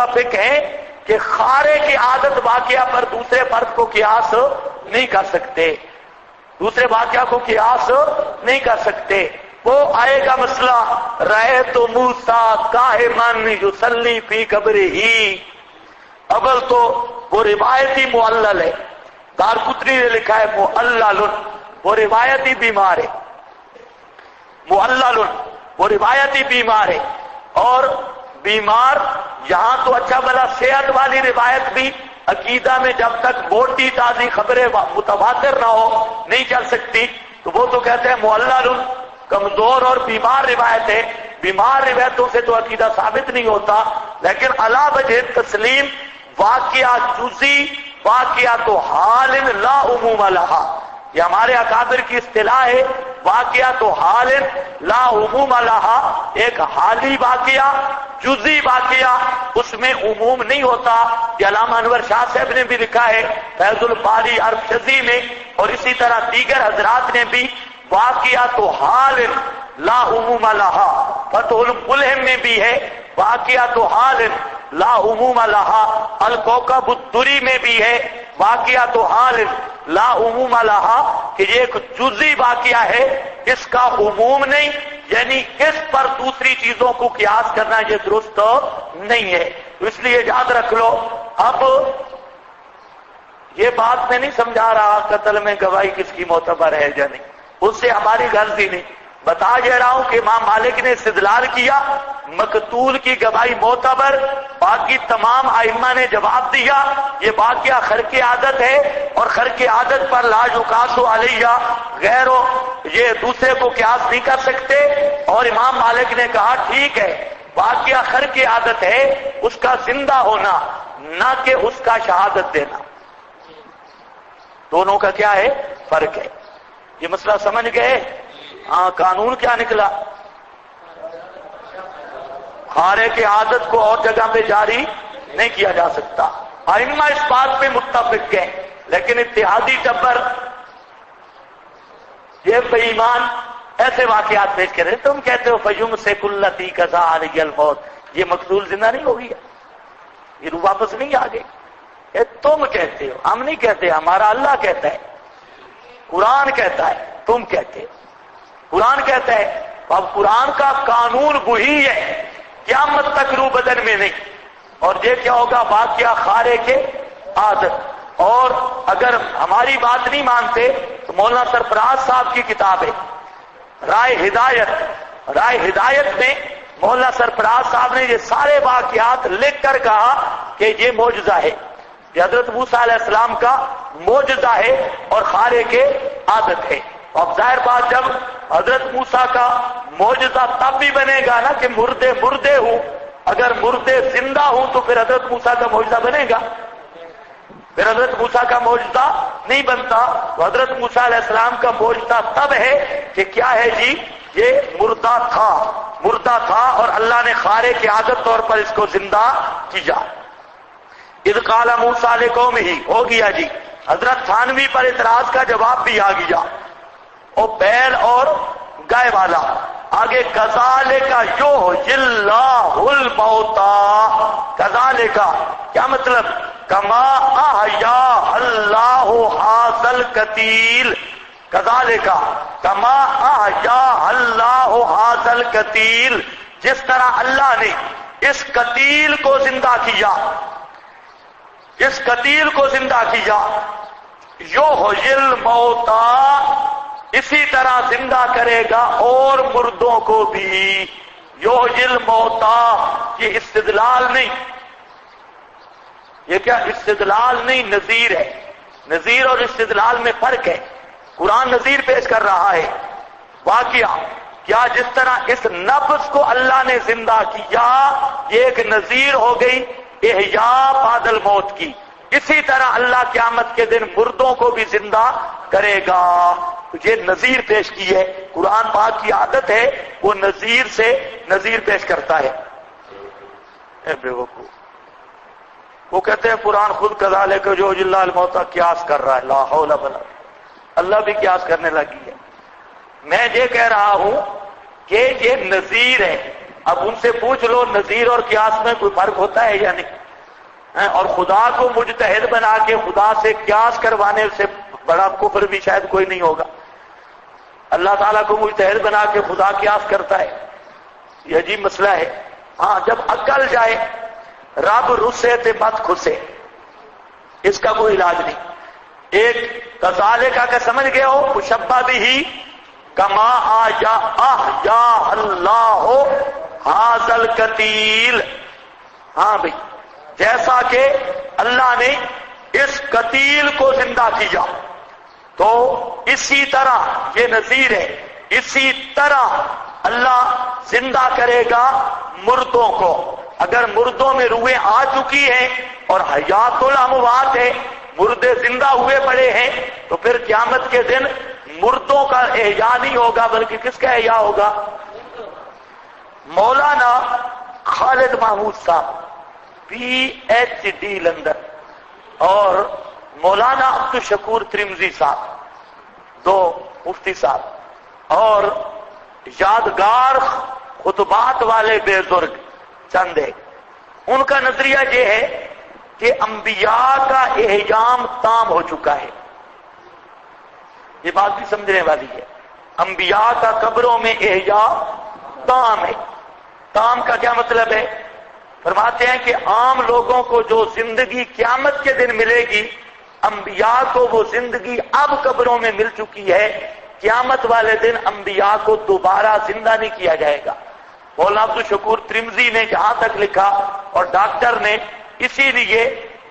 متفق ہیں کہ خارے کی عادت واقعہ پر دوسرے فرد کو قیاس نہیں کر سکتے، دوسرے واقعہ کو قیاس نہیں کر سکتے۔ وہ آئے گا مسئلہ رأیت موسیٰ قائما یصلی فی قبرہ، اول تو وہ روایتی معلل ہے، دارقطنی نے لکھا ہے معلل، وہ روایتی بیمار ہے، معلل وہ روایتی بیمار ہے، اور بیمار یہاں تو اچھا بھلا صحت والی روایت بھی عقیدہ میں جب تک موٹی تازی خبریں متواتر نہ ہو نہیں چل سکتی، تو وہ تو کہتے ہیں معلل کمزور اور بیمار روایت ہے، بیمار روایتوں سے تو عقیدہ ثابت نہیں ہوتا۔ لیکن علی وجہ تسلیم واقعہ جزئی واقعہ تو حال لا عموم لہا، یہ ہمارے اکابر کی اصطلاح ہے، واقعہ تو حال لا عموم لہا، ایک حالی واقعہ جزئی واقعہ اس میں عموم نہیں ہوتا۔ یہ علامہ انور شاہ صاحب نے بھی لکھا ہے فیض الباری ارشدی میں، اور اسی طرح دیگر حضرات نے بھی، واقعہ تو حال لا عموم لہا، فتح الملہم میں بھی ہے واقعہ تو حال لا عموم لہا، الکوکب الدری میں بھی ہے واقعہ تو حال لا عموم لہا، کہ یہ ایک جزئی واقعہ ہے، اس کا عموم نہیں، یعنی اس پر دوسری چیزوں کو قیاس کرنا یہ درست نہیں ہے۔ تو اس لیے یاد رکھ لو۔ اب یہ بات میں نہیں سمجھا رہا قتل میں گواہی کس کی معتبر ہے یا نہیں، اس سے ہماری غرضی نہیں، بتا یہ رہا ہوں کہ امام مالک نے استدلال کیا مقتول کی گواہی معتبر، باقی تمام ائمہ نے جواب دیا یہ واقعہ خرق عادت ہے، اور خرق عادت پر لا یقاس علیہ غیرو، یہ دوسرے کو قیاس نہیں کر سکتے۔ اور امام مالک نے کہا ٹھیک ہے واقعہ خرق عادت ہے، اس کا زندہ ہونا نہ کہ اس کا شہادت دینا، دونوں کا کیا ہے فرق ہے۔ یہ مسئلہ سمجھ گئے؟ ہاں، قانون کیا نکلا؟ خارے کی عادت کو اور جگہ پہ جاری نہیں کیا جا سکتا۔ ائمہ اس بات پہ متفق ہیں، لیکن اتحادی ٹبر یہ بے ایمان ایسے واقعات پیش کرے، تم کہتے ہو فیوم سے کلتی قضا علی الموت، یہ مقتول زندہ نہیں ہو گیا، یہ روح واپس نہیں آ گئی، یہ تم کہتے ہو، ہم نہیں کہتے، ہمارا اللہ کہتا ہے، قرآن کہتا ہے، تم کہتے ہو، قرآن کہتا ہے۔ اب قرآن کا قانون وہی ہے، قیامت تک روح بدن میں نہیں، اور یہ کیا ہوگا واقعہ خارے کے عادت۔ اور اگر ہماری بات نہیں مانتے تو مولانا سرفراز صاحب کی کتاب ہے رائے ہدایت میں مولانا سرفراز صاحب نے یہ سارے واقعات لکھ کر کہا کہ یہ معجزہ ہے، یہ حضرت موسیٰ علیہ السلام کا معجزہ ہے اور خارے کے عادت ہے۔ اب ظاہر بات جب حضرت موسیٰ کا معجزہ تب بھی بنے گا نا کہ مردے ہوں، اگر مردے زندہ ہوں تو پھر حضرت موسیٰ کا معجزہ بنے گا، پھر حضرت موسیٰ کا معجزہ نہیں بنتا۔ تو حضرت موسیٰ علیہ السلام کا معجزہ تب ہے کہ کیا ہے جی، یہ مردہ تھا اور اللہ نے خارے کی عادت طور پر اس کو زندہ کیا۔ اذ قال موسیٰ لقومہ، ہو گیا جی، حضرت تھانوی پر اعتراض کا جواب بھی آ گیا، اور بیل اور گائے والا۔ آگے کذالک یحیی اللہ الموتیٰ، کذالک کیا مطلب؟ کما احیا اللہ ھذا القتیل، کذالک کما احیا اللہ ھذا القتیل، جس طرح اللہ نے اس قتیل کو زندہ کیا، اس قتیل کو زندہ کیا، یحیی الموتیٰ، اسی طرح زندہ کرے گا اور مردوں کو بھی۔ یحیی الموتیٰ، یہ استدلال نہیں، یہ کیا استدلال نہیں، نظیر ہے۔ نظیر اور استدلال میں فرق ہے۔ قرآن نظیر پیش کر رہا ہے واقعہ کیا، جس طرح اس نفس کو اللہ نے زندہ کیا، یہ ایک نظیر ہو گئی احیاء بعد الموت کی، اسی طرح اللہ قیامت کے دن مردوں کو بھی زندہ کرے گا۔ یہ نظیر پیش کی ہے، قرآن پاک کی عادت ہے وہ نظیر سے نظیر پیش کرتا ہے۔ اے بے وقوف، وہ کہتے ہیں قرآن خود کذالک یحیی اللہ الموتیٰ قیاس کر رہا ہے، لا حول ولا، اللہ بھی قیاس کرنے لگی ہے۔ میں یہ کہہ رہا ہوں کہ یہ نظیر ہے، اب ان سے پوچھ لو نظیر اور قیاس میں کوئی فرق ہوتا ہے یا نہیں؟ اور خدا کو مجتہد بنا کے خدا سے قیاس کروانے سے بڑا کفر بھی شاید کوئی نہیں ہوگا۔ اللہ تعالیٰ کو مجتہد بنا کے خدا قیاس کرتا ہے، یہ عجیب مسئلہ ہے۔ ہاں جب عقل جائے، رب رسے تے مت خسے، اس کا کوئی علاج نہیں۔ ایک غزالے کا سمجھ گئے ہو، مشبہ بھی کما آجا اللہ حاصل قتیل، ہاں بھئی جیسا کہ اللہ نے اس قتیل کو زندہ کیا تو اسی طرح یہ نذیر ہے، اسی طرح اللہ زندہ کرے گا مردوں کو۔ اگر مردوں میں روحیں آ چکی ہیں اور حیات الاموات ہے، مردے زندہ ہوئے پڑے ہیں، تو پھر قیامت کے دن مردوں کا احیا نہیں ہوگا بلکہ کس کا احیا ہوگا؟ مولانا خالد محمود صاحب PhD لندن اور مولانا عبدالشکور ترمذی صاحب، دو مفتی صاحب، اور یادگار خطبات والے بزرگ چند ہے، ان کا نظریہ یہ ہے کہ انبیاء کا احیام تام ہو چکا ہے۔ یہ بات بھی سمجھنے والی ہے، انبیاء کا قبروں میں احیا تام ہے۔ تام کا کیا مطلب ہے؟ فرماتے ہیں کہ عام لوگوں کو جو زندگی قیامت کے دن ملے گی، انبیاء کو وہ زندگی اب قبروں میں مل چکی ہے، قیامت والے دن انبیاء کو دوبارہ زندہ نہیں کیا جائے گا۔ مولانا عبدالشکور ترمذی نے جہاں تک لکھا اور ڈاکٹر نے، اسی لیے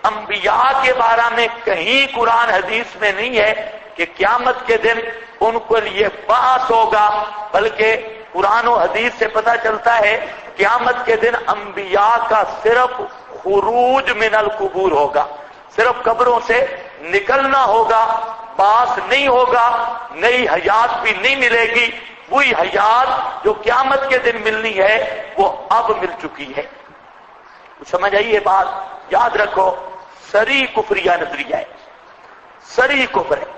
انبیاء کے بارے میں کہیں قرآن حدیث میں نہیں ہے کہ قیامت کے دن ان کو لیے بحث ہوگا، بلکہ قرآن و حدیث سے پتہ چلتا ہے قیامت کے دن انبیاء کا صرف خروج من القبور ہوگا، صرف قبروں سے نکلنا ہوگا، باس نہیں ہوگا، نئی حیات بھی نہیں ملے گی، وہی حیات جو قیامت کے دن ملنی ہے وہ اب مل چکی ہے۔ سمجھ آئیے بات؟ یاد رکھو، سری کفریہ نظریہ ہے، سری کفر ہے،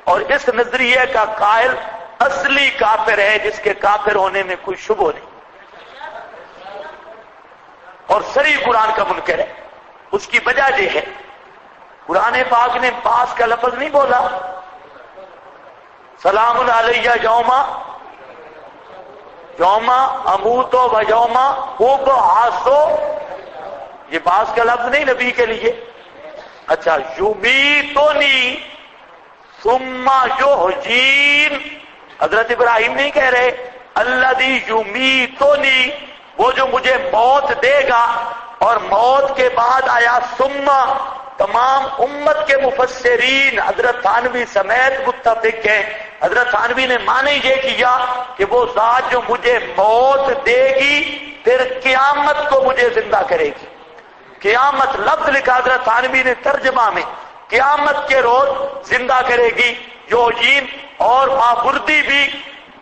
اور اس نظریے کا قائل اصلی کافر ہے جس کے کافر ہونے میں کوئی شبہ نہیں، اور سری قرآن کا منکر ہے۔ اس کی وجہ یہ ہے قرآن پاک نے باس کا لفظ نہیں بولا، سلام علیہ یوم اموت و یوم ابعث، یہ باس کا لفظ نہیں نبی کے لیے۔ اچھا، یمیتنی ثم یحیین، حضرت ابراہیم نہیں کہہ رہے الذی یمیتنی، وہ جو مجھے موت دے گا، اور موت کے بعد آیا ثم، تمام امت کے مفسرین حضرت تھانوی سمیت متفق ہیں۔ حضرت تھانوی نے معنی یہ کیا کہ وہ ذات جو مجھے موت دے گی پھر قیامت کو مجھے زندہ کرے گی۔ قیامت لفظ لکھا حضرت تھانوی نے ترجمہ میں، قیامت کے روز زندہ کرے گی۔ یوجین اور مابردی بھی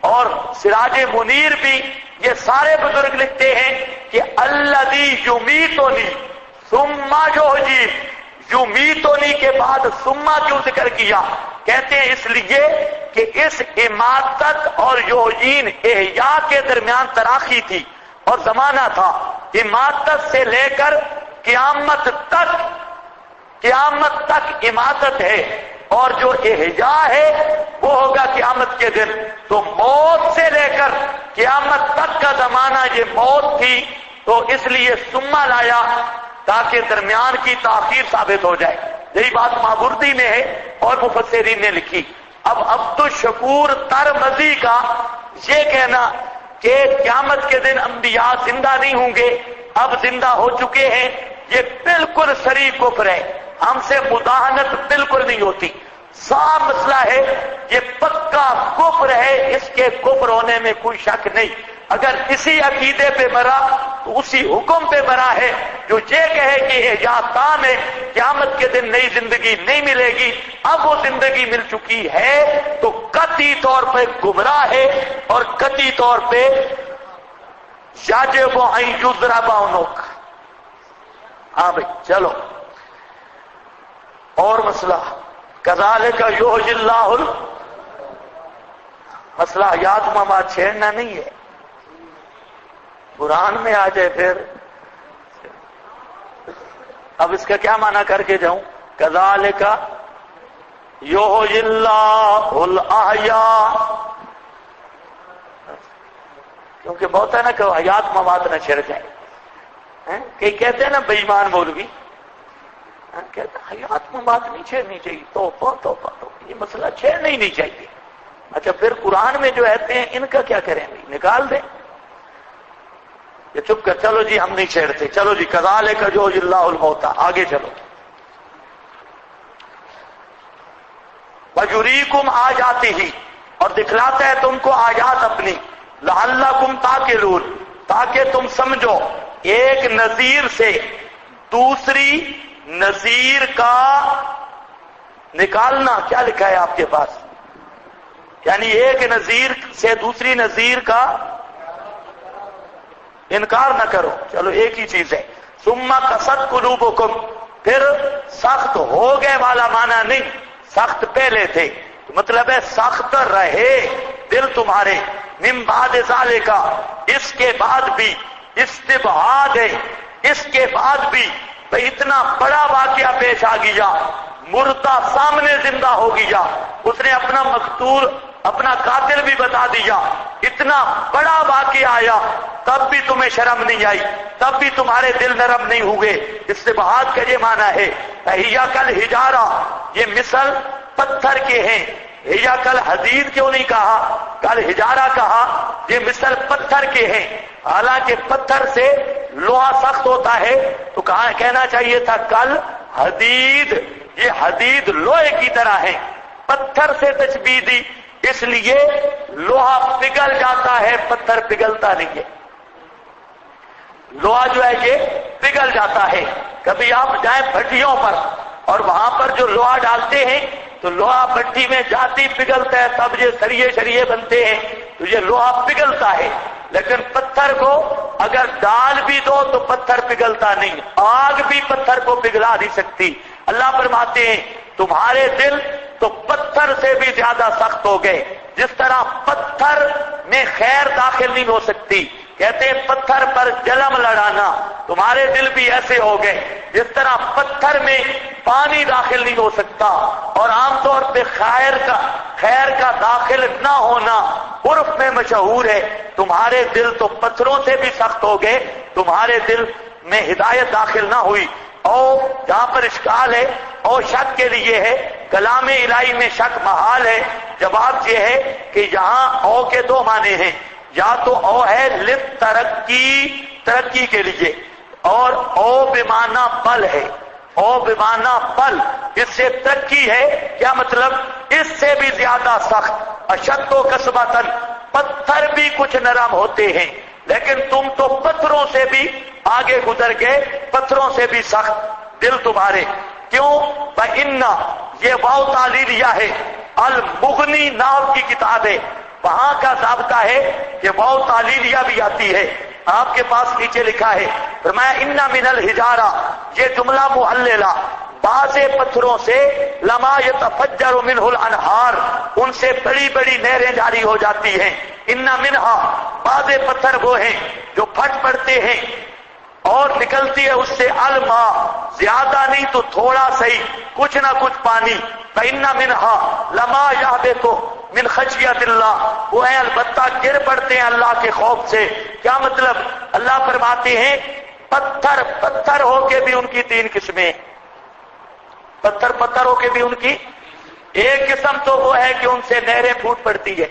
اور سراج منیر بھی، یہ سارے بزرگ لکھتے ہیں کہ الذی یمیتنی ثم یحیین، یمیتنی کے بعد ثم کیوں ذکر کیا؟ کہتے ہیں اس لیے کہ اس اماتت اور یحیین احیاء کے درمیان تراخی تھی اور زمانہ تھا، اماتت سے لے کر قیامت تک اماتت ہے، اور جو احیاء ہے وہ ہوگا قیامت کے دن۔ تو موت سے لے کر قیامت تک کا زمانہ یہ موت تھی، تو اس لیے ثم لایا تاکہ درمیان کی تاخیر ثابت ہو جائے۔ یہی بات مابردی میں ہے اور مفسرین نے لکھی۔ اب عبدالشکور ترمذی کا یہ کہنا کہ قیامت کے دن انبیاء زندہ نہیں ہوں گے، اب زندہ ہو چکے ہیں، یہ بالکل صریح کفر ہے، ہم سے مداہنت بالکل نہیں ہوتی، صاف مسئلہ ہے، یہ پکا کفر ہے، اس کے کفر ہونے میں کوئی شک نہیں۔ اگر اسی عقیدے پہ مرا تو اسی حکم پہ مرا ہے جو یہ کہے کہ احیاء تام ہے، قیامت کے دن نئی زندگی نہیں ملے گی، اب وہ زندگی مل چکی ہے، تو قطعی طور پہ گمراہ ہے، اور قطعی طور پہ یجب ان یضرب عنق۔ ہاں بھائی چلو، اور مسئلہ کذالک یحیی اللہ، مسئلہ حیات ممات چھیڑنا نہیں ہے، قرآن میں آ جائے پھر اب اس کا کیا معنی کر کے جاؤں؟ کذالک یحیی اللہ الاحیاء، کیونکہ بہت ہے نا کہ حیات مواد نہ چھڑ جائے. کئی کہتے ہیں نا بے ایمان مولوی، کہتے ہیں حیات مواد نہیں چھیڑنی چاہیے، توبہ توبہ توبہ، یہ مسئلہ چھیڑنا ہی نہیں چاہیے. اچھا پھر قرآن میں جو آتے ہیں ان کا کیا کریں گے؟ نکال دیں یہ چپ کر، چلو جی ہم نہیں چھیڑتے، چلو جی کذالک یحیی اللہ الموتیٰ، آگے چلو. وَیُرِیکُمْ آیاتہ، اور دکھلاتا ہے تم کو آیات اپنی، لعلکم تعقلون، تاکہ تم سمجھو. ایک نظیر سے دوسری نظیر کا نکالنا، کیا لکھا ہے آپ کے پاس؟ یعنی ایک نظیر سے دوسری نظیر کا انکار نہ کرو، چلو ایک ہی چیز ہے. ثم قست قلوبکم، پھر سخت ہو گئے والا معنی نہیں، سخت پہلے تھے، مطلب ہے سخت رہے دل تمہارے. من بعد ذالک، اس کے بعد بھی استبعاد ہے، اس کے بعد بھی بھئی اتنا بڑا واقعہ پیش آ گیا، مردہ سامنے زندہ ہو گیا، اس نے اپنا مقتول اپنا قاتل بھی بتا دیا، اتنا بڑا واقعہ آیا، تب بھی تمہیں شرم نہیں آئی، تب بھی تمہارے دل نرم نہیں ہوئے. استبعاد کا یہ معنی ہے. ہیا کل حجارہ، یہ مثل پتھر کے ہیں. ہیا کل حدید کیوں نہیں کہا، کل حجارہ کہا؟ یہ مثل پتھر کے ہیں. حالانکہ پتھر سے لوہا سخت ہوتا ہے تو کہنا چاہیے تھا کل حدید. یہ حدید لوہے کی طرح ہے، پتھر سے تشبیہ دی، اس لیے لوہا پگھل جاتا ہے، پتھر پگھلتا نہیں ہے. لوہا جو ہے یہ پگھل جاتا ہے. کبھی آپ جائیں بھٹیوں پر اور وہاں پر جو لوہا ڈالتے ہیں تو لوہا بھٹی میں جاتی پگھلتا ہے، تب یہ سریے شریے بنتے ہیں تو یہ لوہا پگھلتا ہے. لیکن پتھر کو اگر ڈال بھی دو تو پتھر پگھلتا نہیں، آگ بھی پتھر کو پگھلا نہیں سکتی. اللہ فرماتے ہیں تمہارے دل تو پتھر سے بھی زیادہ سخت ہو گئے. جس طرح پتھر میں خیر داخل نہیں ہو سکتی، کہتے ہیں پتھر پر جلم لڑانا، تمہارے دل بھی ایسے ہو گئے. جس طرح پتھر میں پانی داخل نہیں ہو سکتا، اور عام طور پہ خیر کا داخل نہ ہونا عرف میں مشہور ہے، تمہارے دل تو پتھروں سے بھی سخت ہو گئے، تمہارے دل میں ہدایت داخل نہ ہوئی. اور جہاں پر اشکال ہے اور شک کے لیے ہے، کلام الہی میں شک محال ہے. جواب یہ ہے کہ یہاں او کے دو معنی ہیں، یا تو او ہے ترقی کے لیے، اور او بمعنی بل ہے. او بمعنی بل، اس سے ترقی ہے، کیا مطلب؟ اس سے بھی زیادہ سخت. اشد و کسبتن، پتھر بھی کچھ نرم ہوتے ہیں لیکن تم تو پتھروں سے بھی آگے گزر گئے، پتھروں سے بھی سخت دل تمہارے. کیوں؟ فإن، یہ واو تعلیلیہ ہے. المغنی ناو کی کتاب ہے، وہاں کا ضابطہ ہے کہ واو تعلیلیہ بھی آتی ہے. آپ کے پاس نیچے لکھا ہے فرمایا ان من الحجارہ، یہ جملہ محللہ، بعض پتھروں سے لما یتفجر منہ الانہار، ان سے بڑی بڑی نہریں جاری ہو جاتی ہیں. ان منہا، بعض پتھر وہ ہیں جو پھٹ پڑتے ہیں اور نکلتی ہے اس سے الماء، زیادہ نہیں تو تھوڑا صحیح، کچھ نہ کچھ پانی. فإن منها لما يهبط من خشیت اللہ، وہ ہیں البتہ گر پڑتے ہیں اللہ کے خوف سے. کیا مطلب؟ اللہ فرماتے ہیں پتھر ہو کے بھی ان کی تین قسمیں. پتھر ہو کے بھی ان کی ایک قسم تو وہ ہے کہ ان سے نہریں پھوٹ پڑتی ہے،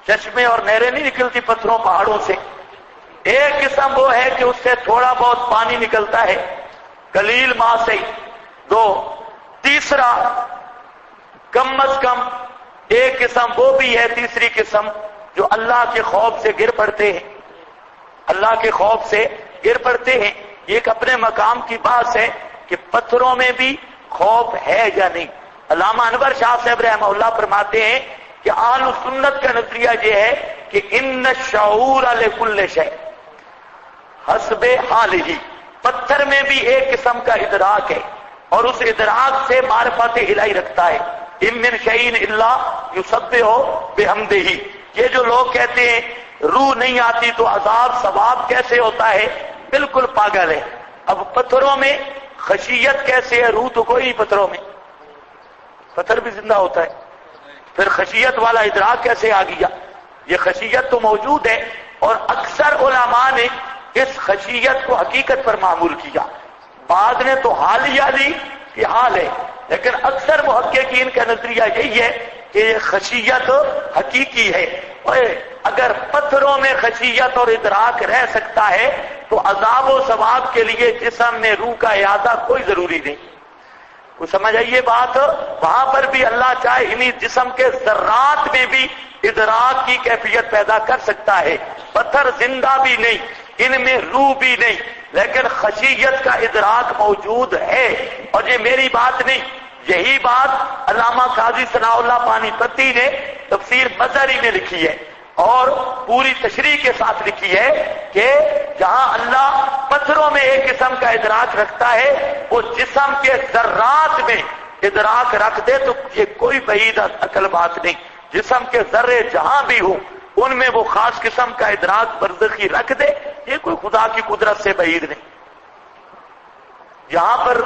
چشمے اور نہریں نہیں نکلتی پتھروں پہاڑوں سے. ایک قسم وہ ہے کہ اس سے تھوڑا بہت پانی نکلتا ہے، قلیل ماء سے. دو، تیسرا کم از کم ایک قسم وہ بھی ہے، تیسری قسم جو اللہ کے خوف سے گر پڑتے ہیں، اللہ کے خوف سے گر پڑتے ہیں. ایک اپنے مقام کی بات ہے کہ پتھروں میں بھی خوف ہے یا نہیں. علامہ انور شاہ صاحب رحمہ اللہ فرماتے ہیں کہ اہل سنت کا نظریہ یہ ہے کہ ان الشعور لکل شیء حسب حالہ، پتھر میں بھی ایک قسم کا ادراک ہے اور اس ادراک سے معرفت الہی رکھتا ہے. ان من شیء الا یسبح بحمدہ. یہ جو لوگ کہتے ہیں روح نہیں آتی تو عذاب ثواب کیسے ہوتا ہے؟ بالکل پاگل ہے۔ اب پتھروں میں خشیت کیسے ہے؟ روح تو کوئی نہیں پتھروں میں، پتھر بھی زندہ ہوتا ہے، پھر خشیت والا ادراک کیسے آ گیا؟ یہ خشیت تو موجود ہے، اور اکثر علماء نے اس خشیت کو حقیقت پر معمول کیا، بعد نے تو حالیہ لی کہ حال ہے، لیکن اکثر محققین کا نظریہ یہی ہے کہ یہ خشیت حقیقی ہے۔ اگر پتھروں میں خشیت اور ادراک رہ سکتا ہے تو عذاب و ثواب کے لیے جسم میں روح کا اعادہ کوئی ضروری نہیں۔ کوئی سمجھ آئیے بات؟ وہاں پر بھی اللہ چاہے انہی جسم کے ذرات میں بھی ادراک کی کیفیت پیدا کر سکتا ہے۔ پتھر زندہ بھی نہیں، ان میں روح بھی نہیں، لیکن خشیت کا ادراک موجود ہے۔ اور یہ میری بات نہیں، یہی بات علامہ قاضی ثناء اللہ پانی پتی نے تفسیر مظہری میں لکھی ہے، اور پوری تشریح کے ساتھ لکھی ہے کہ جہاں اللہ پتھروں میں ایک قسم کا ادراک رکھتا ہے، وہ جسم کے ذرات میں ادراک رکھ دے تو یہ کوئی بعید عقل بات نہیں۔ جسم کے ذرے جہاں بھی ہوں ان میں وہ خاص قسم کا ادراک برزخی رکھ دے، یہ کوئی خدا کی قدرت سے بعید نہیں۔ یہاں پر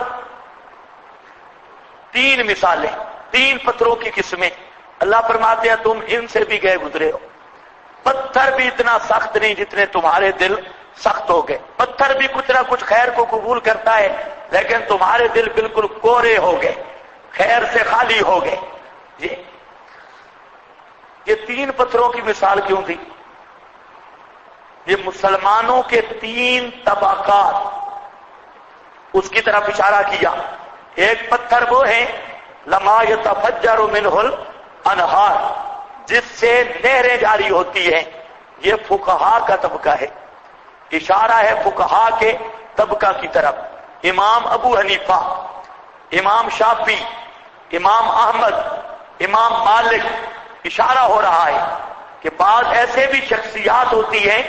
تین مثالیں، تین پتھروں کی قسمیں اللہ فرماتے ہیں تم ان سے بھی گئے گزرے ہو۔ پتھر بھی اتنا سخت نہیں جتنے تمہارے دل سخت ہو گئے، پتھر بھی کچھ نہ کچھ خیر کو قبول کرتا ہے، لیکن تمہارے دل بالکل کورے ہو گئے، خیر سے خالی ہو گئے۔ یہ تین پتھروں کی مثال کیوں دی؟ یہ مسلمانوں کے تین طبقات، اس کی طرف اشارہ کیا۔ ایک پتھر وہ ہے لما یتفجر منہ الانہار، جس سے نہریں جاری ہوتی ہیں، یہ فقہا کا طبقہ ہے، اشارہ ہے فقہا کے طبقہ کی طرف۔ امام ابو حنیفہ، امام شافعی، امام احمد، امام مالک، اشارہ ہو رہا ہے کہ بعض ایسے بھی شخصیات ہوتی ہیں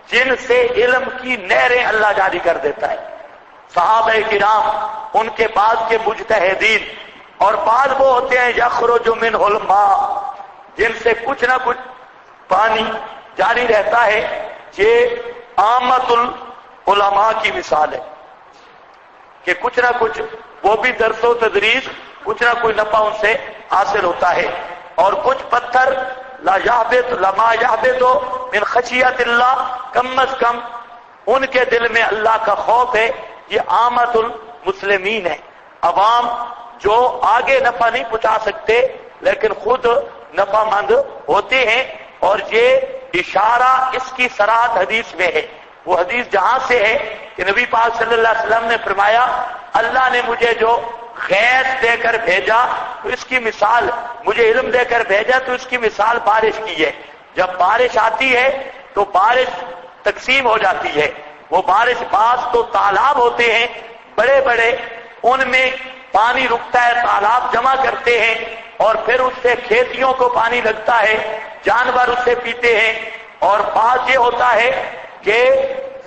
جن سے علم کی نہریں اللہ جاری کر دیتا ہے، صحابہ کرام، ان کے بعد کے مجتہدین، اور بعض وہ ہوتے ہیں یخرج منہ الماء، جن سے کچھ نہ کچھ پانی جاری رہتا ہے۔ یہ عامت العلماء کی مثال ہے کہ کچھ نہ کچھ وہ بھی درس و تدریس، کچھ نہ کوئی نفع ان سے حاصل ہوتا ہے۔ اور کچھ پتھر لا یہبط لما یہبط من خشیت اللہ، کم از کم ان کے دل میں اللہ کا خوف ہے۔ یہ عامت المسلمین ہے، عوام جو آگے نفع نہیں پہنچا سکتے لیکن خود نفع مند ہوتے ہیں۔ اور یہ اشارہ اس کی صراحت حدیث میں ہے، وہ حدیث جہاں سے ہے کہ نبی پاک صلی اللہ علیہ وسلم نے فرمایا اللہ نے مجھے جو غیث دے کر بھیجا تو اس کی مثال، مجھے علم دے کر بھیجا تو اس کی مثال بارش کی ہے۔ جب بارش آتی ہے تو بارش تقسیم ہو جاتی ہے، وہ بارش بعض تو تالاب ہوتے ہیں بڑے بڑے، ان میں پانی رکتا ہے، تالاب جمع کرتے ہیں اور پھر اس سے کھیتیوں کو پانی لگتا ہے، جانور اسے پیتے ہیں۔ اور بعض یہ ہوتا ہے کہ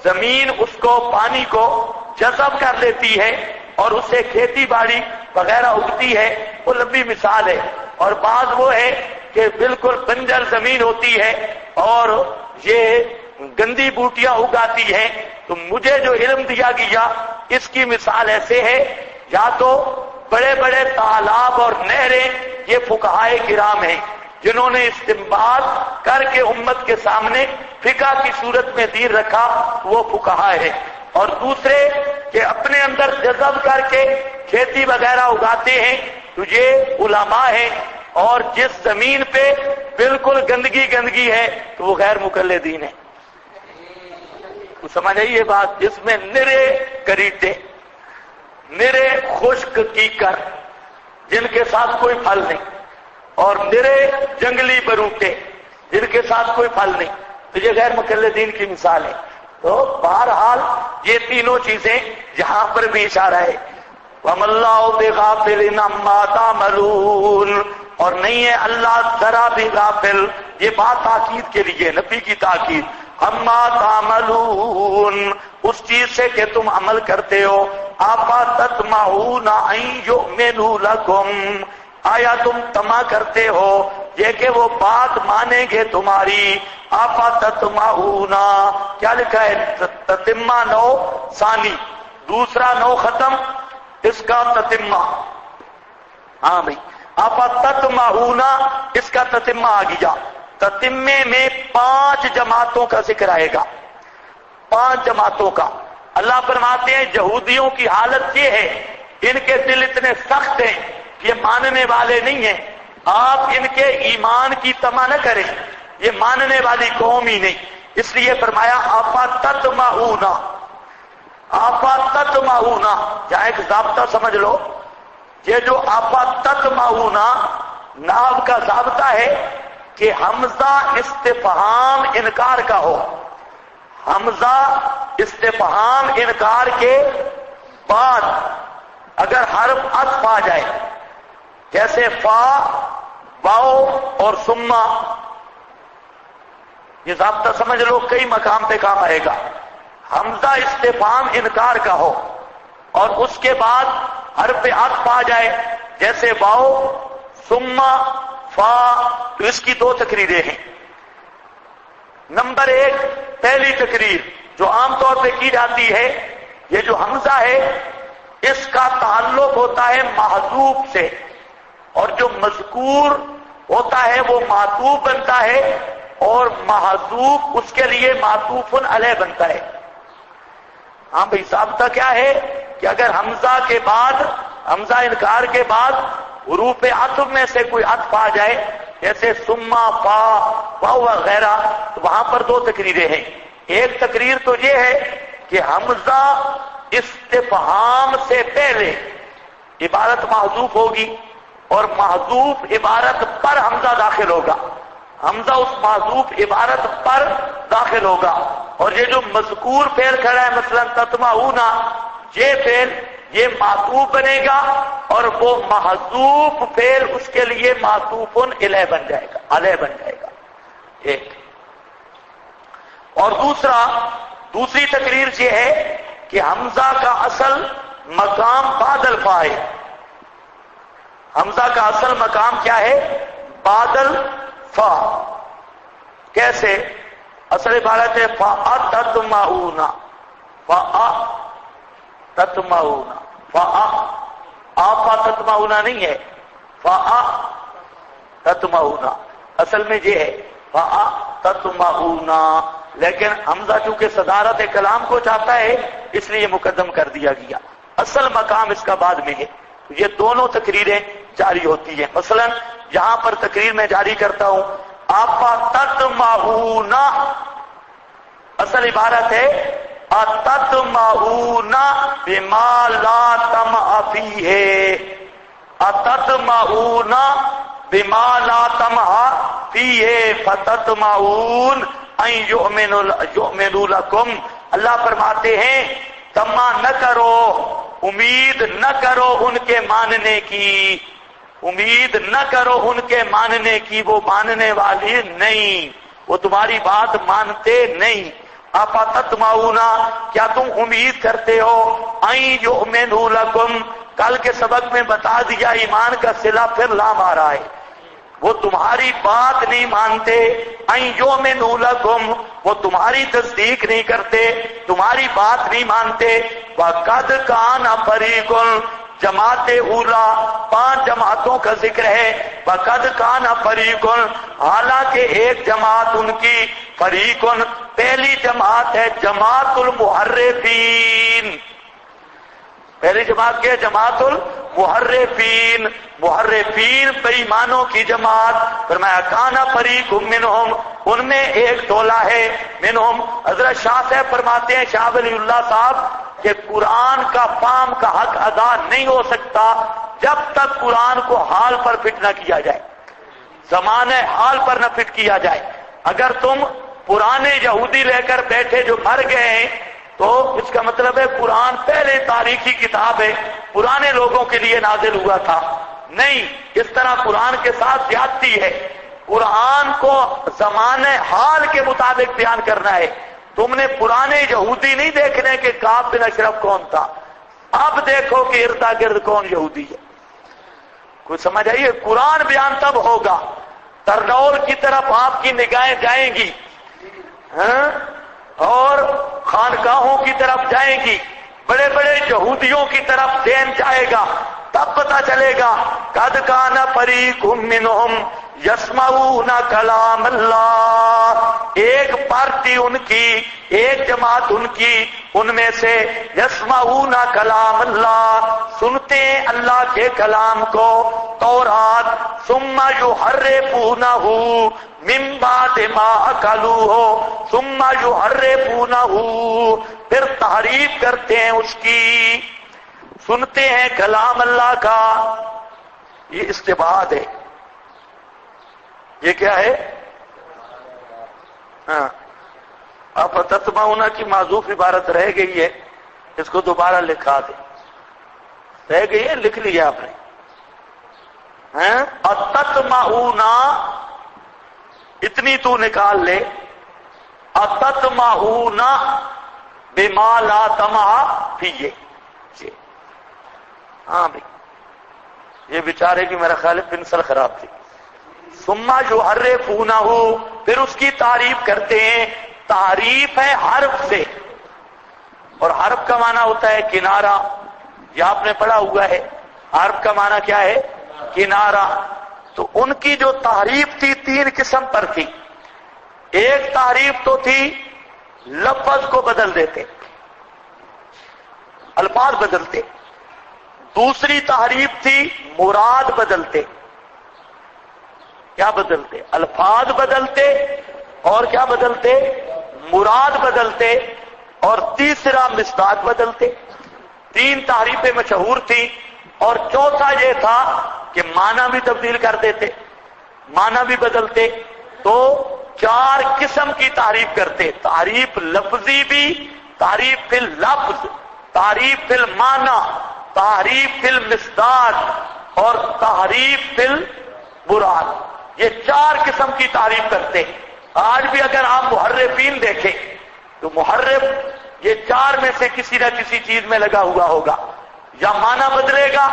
زمین اس کو پانی کو جذب کر لیتی ہے اور اس سے کھیتی باڑی وغیرہ اگتی ہے، وہ لمبی مثال ہے۔ اور بعض وہ ہے کہ بالکل بنجر زمین ہوتی ہے اور یہ گندی بوٹیاں اگاتی ہیں۔ تو مجھے جو علم دیا گیا اس کی مثال ایسے ہے، یا تو بڑے بڑے تالاب اور نہریں، یہ فقہائے کرام ہیں جنہوں نے استنباط کر کے امت کے سامنے فقہ کی صورت میں دین رکھا، وہ فقہا ہے۔ اور دوسرے کہ اپنے اندر جذب کر کے کھیتی وغیرہ اگاتے ہیں تو یہ علماء ہیں۔ اور جس زمین پہ بالکل گندگی ہے تو وہ غیر مقلدین ہے۔ تو سمجھ آئیے بات، جس میں نرے کریٹے، نرے خشک کیکر جن کے ساتھ کوئی پھل نہیں، اور نرے جنگلی بروٹے جن کے ساتھ کوئی پھل نہیں، تو یہ غیر مقلدین کی مثال ہے۔ تو بہرحال یہ تینوں چیزیں یہاں پر بھی اشارہ ہے۔ وَمَا اللَّهُ بِغَافِلٍ عَمَّا تَعْمَلُونَ، اور نہیں ہے اللہ ذرا بھی غافل، یہ بات تاکید کے لیے، نفی کی تاکید، عَمَّا تَعْمَلُونَ، اس چیز سے کہ تم عمل کرتے ہو۔ أَفَتَطْمَعُونَ أَن يُؤْمِنُوا لَكُمْ، آیا تم طمع کرتے ہو یہ کہ وہ بات مانیں گے تمہاری. افتطمعون، کیا لکھا ہے؟ تتمہ نو ثانی، دوسرا نو ختم، اس کا تتمہ. ہاں بھائی، افتطمعون اس کا تتمہ آ گیا. تتمے میں 5 جماعتوں کا ذکر آئے گا، 5 جماعتوں کا. اللہ فرماتے ہیں یہودیوں کی حالت یہ ہے، ان کے دل اتنے سخت ہیں کہ یہ ماننے والے نہیں ہیں. آپ ان کے ایمان کی طمع نہ کریں، یہ ماننے والی قوم ہی نہیں. اس لیے فرمایا افتطمعون. افتطمعون یہاں ایک ضابطہ سمجھ لو، یہ جو افتطمعون نام کا ضابطہ ہے کہ حمزہ استفہام انکار کا ہو. حمزہ استفہام انکار کے بعد اگر حرف عطف آ جائے، جیسے فا، واو اور سما، یہ ضابطہ سمجھ لو، کئی مقام پہ کام آئے گا. حمزہ استفہام انکار کا ہو اور اس کے بعد حرف عطف آ جائے، جیسے واو، سما، فا، تو اس کی 2 تقریریں ہیں. نمبر 1، پہلی تقریر جو عام طور پہ کی جاتی ہے، یہ جو حمزہ ہے اس کا تعلق ہوتا ہے محذوف سے، اور جو مذکور ہوتا ہے وہ معطوف بنتا ہے، اور محذوف اس کے لیے معطوف علیہ بنتا ہے. ہاں بھائی، ضابطہ کیا ہے کہ اگر حمزہ کے بعد، حمزہ انکار کے بعد حروف عطف میں سے کوئی عطف آ جائے، جیسے سما، فا، واو وغیرہ، تو وہاں پر 2 تقریریں ہیں. ایک تقریر تو یہ ہے کہ حمزہ استفہام سے پہلے عبارت محذوف ہوگی اور محذوف عبارت پر حمزہ داخل ہوگا. حمزہ اس محذوف عبارت پر داخل ہوگا، اور یہ جو مذکور فعل کھڑا ہے مثلا تطمعون، یہ فعل یہ معطوف بنے گا اور وہ محذوف فعل اس کے لیے معطوف علیہ بن جائے گا، علیہ بن جائے گا. ایک اور دوسری تقریر یہ ہے کہ حمزہ کا اصل مقام بعد الفا ہے. حمزہ کا اصل مقام کیا ہے؟ بعد الفا. کیسے؟ اصل عبارت ہے فَأَتَتْمَعُونَ، فَأَتَتْمَعُونَ، فَأَتَتْمَعُونَ نہیں ہے، فَأَتَتْمَعُونَ اصل میں یہ ہے فَأَتَتْمَعُونَ، لیکن حمزہ چونکہ صدارت کلام کو چاہتا ہے اس لیے مقدم کر دیا گیا. اصل مقام اس کا بعد میں ہے. یہ دونوں تقریریں جاری ہوتی ہیں. مثلا یہاں پر تقریر میں جاری کرتا ہوں افتطمعون، اصل عبارت ہے اتطمعون بما لا طمع فیہ، اتطمعون بما لا طمع فیہ فتطمعون ان یؤمنوا لکم. اللہ فرماتے ہیں طمع نہ کرو، امید نہ کرو ان کے ماننے کی، امید نہ کرو ان کے ماننے کی، وہ ماننے والی نہیں، وہ تمہاری بات مانتے نہیں. افتطمعون، کیا تم امید کرتے ہو ان یؤمنوا لکم؟ کل کے سبق میں بتا دیا ایمان کا صلہ پھر لام آ رہا ہے. وہ تمہاری بات نہیں مانتے، ان یؤمنوا لکم، وہ تمہاری تصدیق نہیں کرتے، تمہاری بات نہیں مانتے. وَقَدْ كَانَ فَرِيقٌ، جماعت اولا 5 جماعتوں کا ذکر ہے. وَقَدْ كَانَ فَرِيقٌ، حالانکہ ایک جماعت ان کی، فریقن پہلی جماعت ہے جماعت المحرفین. پہلی جماعت کیا ہے؟ جماعت المحرفین، محرفین بے ایمانوں کی جماعت. فرمایا کانا فریق منہم، ان میں ایک ٹولہ ہے، منہم. حضرت شاہ صاحب فرماتے ہیں، شاہ ولی اللہ صاحب، کہ قرآن کا فہم کا حق ادا نہیں ہو سکتا جب تک قرآن کو حال پر فٹ نہ کیا جائے، زمانے حال پر نہ فٹ کیا جائے. اگر تم پرانے یہودی لے کر بیٹھے جو مر گئے ہیں تو اس کا مطلب ہے قرآن پہلے تاریخی کتاب ہے، پرانے لوگوں کے لیے نازل ہوا تھا. نہیں، اس طرح قرآن کے ساتھ زیادتی ہے. قرآن کو زمانے حال کے مطابق بیان کرنا ہے. تم نے پرانے یہودی نہیں دیکھنے کہ کعب بن اشرف کون تھا، اب دیکھو کہ اردا گرد کون یہودی ہے. کوئی سمجھ آئیے؟ قرآن بیان تب ہوگا ترنول کی طرف آپ کی نگاہیں جائیں گی اور خانقاہوں کی طرف جائیں گی، بڑے بڑے یہودیوں کی طرف ذہن جائے گا، تب پتہ چلے گا قد کان فریق منہم یسمعون کلام اللہ، ایک پارٹی ان کی، ایک جماعت ان کی، ان میں سے یسمعون کلام اللہ، سنتے ہیں اللہ کے کلام کو، تورات، ثم یحرفونہ من بعد ما اکلوہ ثم یحرفونہ، پھر تحریف کرتے ہیں اس کی، سنتے ہیں کلام اللہ کا، یہ استبعاد ہے، یہ کیا ہے؟ ہاں، اب تتمعون کی معذوف عبارت رہ گئی ہے، اس کو دوبارہ لکھا دیں، رہ گئی ہے، لکھ لیا آپ نے، تتمعون اتنی تو نکال لے، تتمعون بما لا طمع فیہ، ہاں بھائی یہ بیچارے کی میرا خیال ہے پنسل خراب تھی، ثم یحرفونہ، پھر اس کی تعریف کرتے ہیں، تعریف ہے حرف سے، اور حرف کا معنی ہوتا ہے کنارہ، یہ آپ نے پڑھا ہوا ہے، حرف کا معنی کیا ہے؟ کنارہ، تو ان کی جو تعریف تھی تین قسم پر تھی، ایک تعریف تو تھی لفظ کو بدل دیتے، الفاظ بدلتے، دوسری تعریف تھی مراد بدلتے، کیا بدلتے؟ الفاظ بدلتے، اور کیا بدلتے؟ مراد بدلتے، اور تیسرا مصداق بدلتے، تین تعریفیں مشہور تھیں، اور چوتھا یہ تھا کہ معنی بھی تبدیل کر دیتے، معنی بھی بدلتے، تو چار قسم کی تعریف کرتے، تعریف لفظی بھی، تعریف فی اللفظ، تعریف فی المعنی، تعریف فی المصداق، اور تعریف فی المراد، یہ چار قسم کی تعریف کرتے۔ آج بھی اگر آپ محرفین دیکھیں تو محرف یہ چار میں سے کسی نہ کسی چیز میں لگا ہوا ہوگا، یا معنی بدلے گا،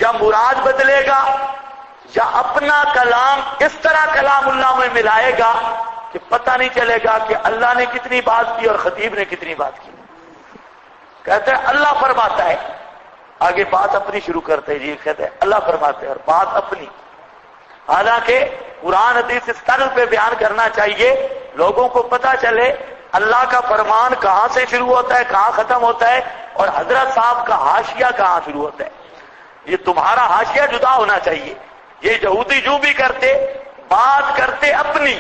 یا مراد بدلے گا، یا اپنا کلام اس طرح کلام اللہ میں ملائے گا کہ پتہ نہیں چلے گا کہ اللہ نے کتنی بات کی اور خطیب نے کتنی بات کی۔ کہتے ہیں اللہ فرماتا ہے، آگے بات اپنی شروع کرتے ہیں، جی کہتے ہیں اللہ فرماتے ہیں اور بات اپنی، حالانکہ قرآن حدیث اس طرح پہ بیان کرنا چاہیے لوگوں کو پتہ چلے اللہ کا فرمان کہاں سے شروع ہوتا ہے، کہاں ختم ہوتا ہے، اور حضرت صاحب کا حاشیہ کہاں شروع ہوتا ہے۔ یہ تمہارا حاشیہ جدا ہونا چاہیے۔ یہ یہودی جو بھی کرتے، بات کرتے اپنی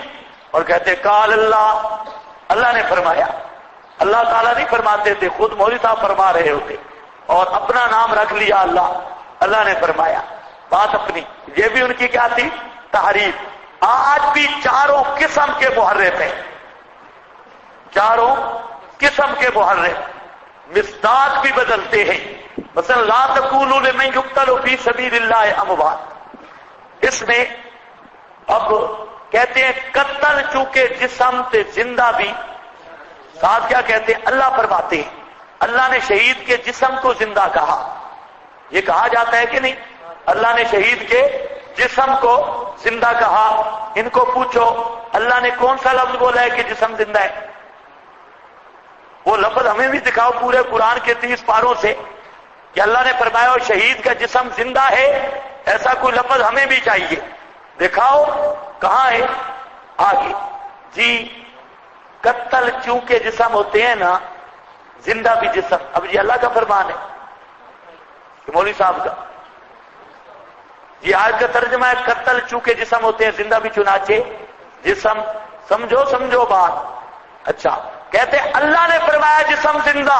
اور کہتے قال اللہ، اللہ نے فرمایا، اللہ تعالیٰ نہیں فرماتے تھے، خود مولوی صاحب فرما رہے ہوتے، اور اپنا نام رکھ لیا اللہ، اللہ نے فرمایا، بات اپنی، یہ بھی ان کی کیا تھی؟ تحریف۔ آج بھی چاروں قسم کے محرف ہیں، چاروں قسم کے محرف، مصداق بھی بدلتے ہیں، مثلا لا تقولوا لمن يقتل في سبيل الله اموات، اس میں اب کہتے ہیں قتل چونکہ جسم سے زندہ بھی، ساتھ کیا کہتے ہیں؟ اللہ فرماتے ہیں اللہ نے شہید کے جسم کو زندہ کہا، یہ کہا جاتا ہے کہ نہیں؟ اللہ نے شہید کے جسم کو زندہ کہا۔ ان کو پوچھو اللہ نے کون سا لفظ بولا ہے کہ جسم زندہ ہے؟ وہ لفظ ہمیں بھی دکھاؤ پورے قرآن کے 30 پاروں سے کہ اللہ نے فرمایا شہید کا جسم زندہ ہے، ایسا کوئی لفظ ہمیں بھی چاہیے، دکھاؤ کہاں ہے؟ آگے جی قتل چونکہ جسم ہوتے ہیں نا، زندہ بھی جسم، اب یہ اللہ کا فرمان ہے کہ مولوی صاحب کا؟ یہ آج کا ترجمہ ہے قتل چونکہ جسم ہوتے ہیں، زندہ بھی چنانچہ جسم، سمجھو بات۔ اچھا کہتے ہیں اللہ نے فرمایا جسم زندہ،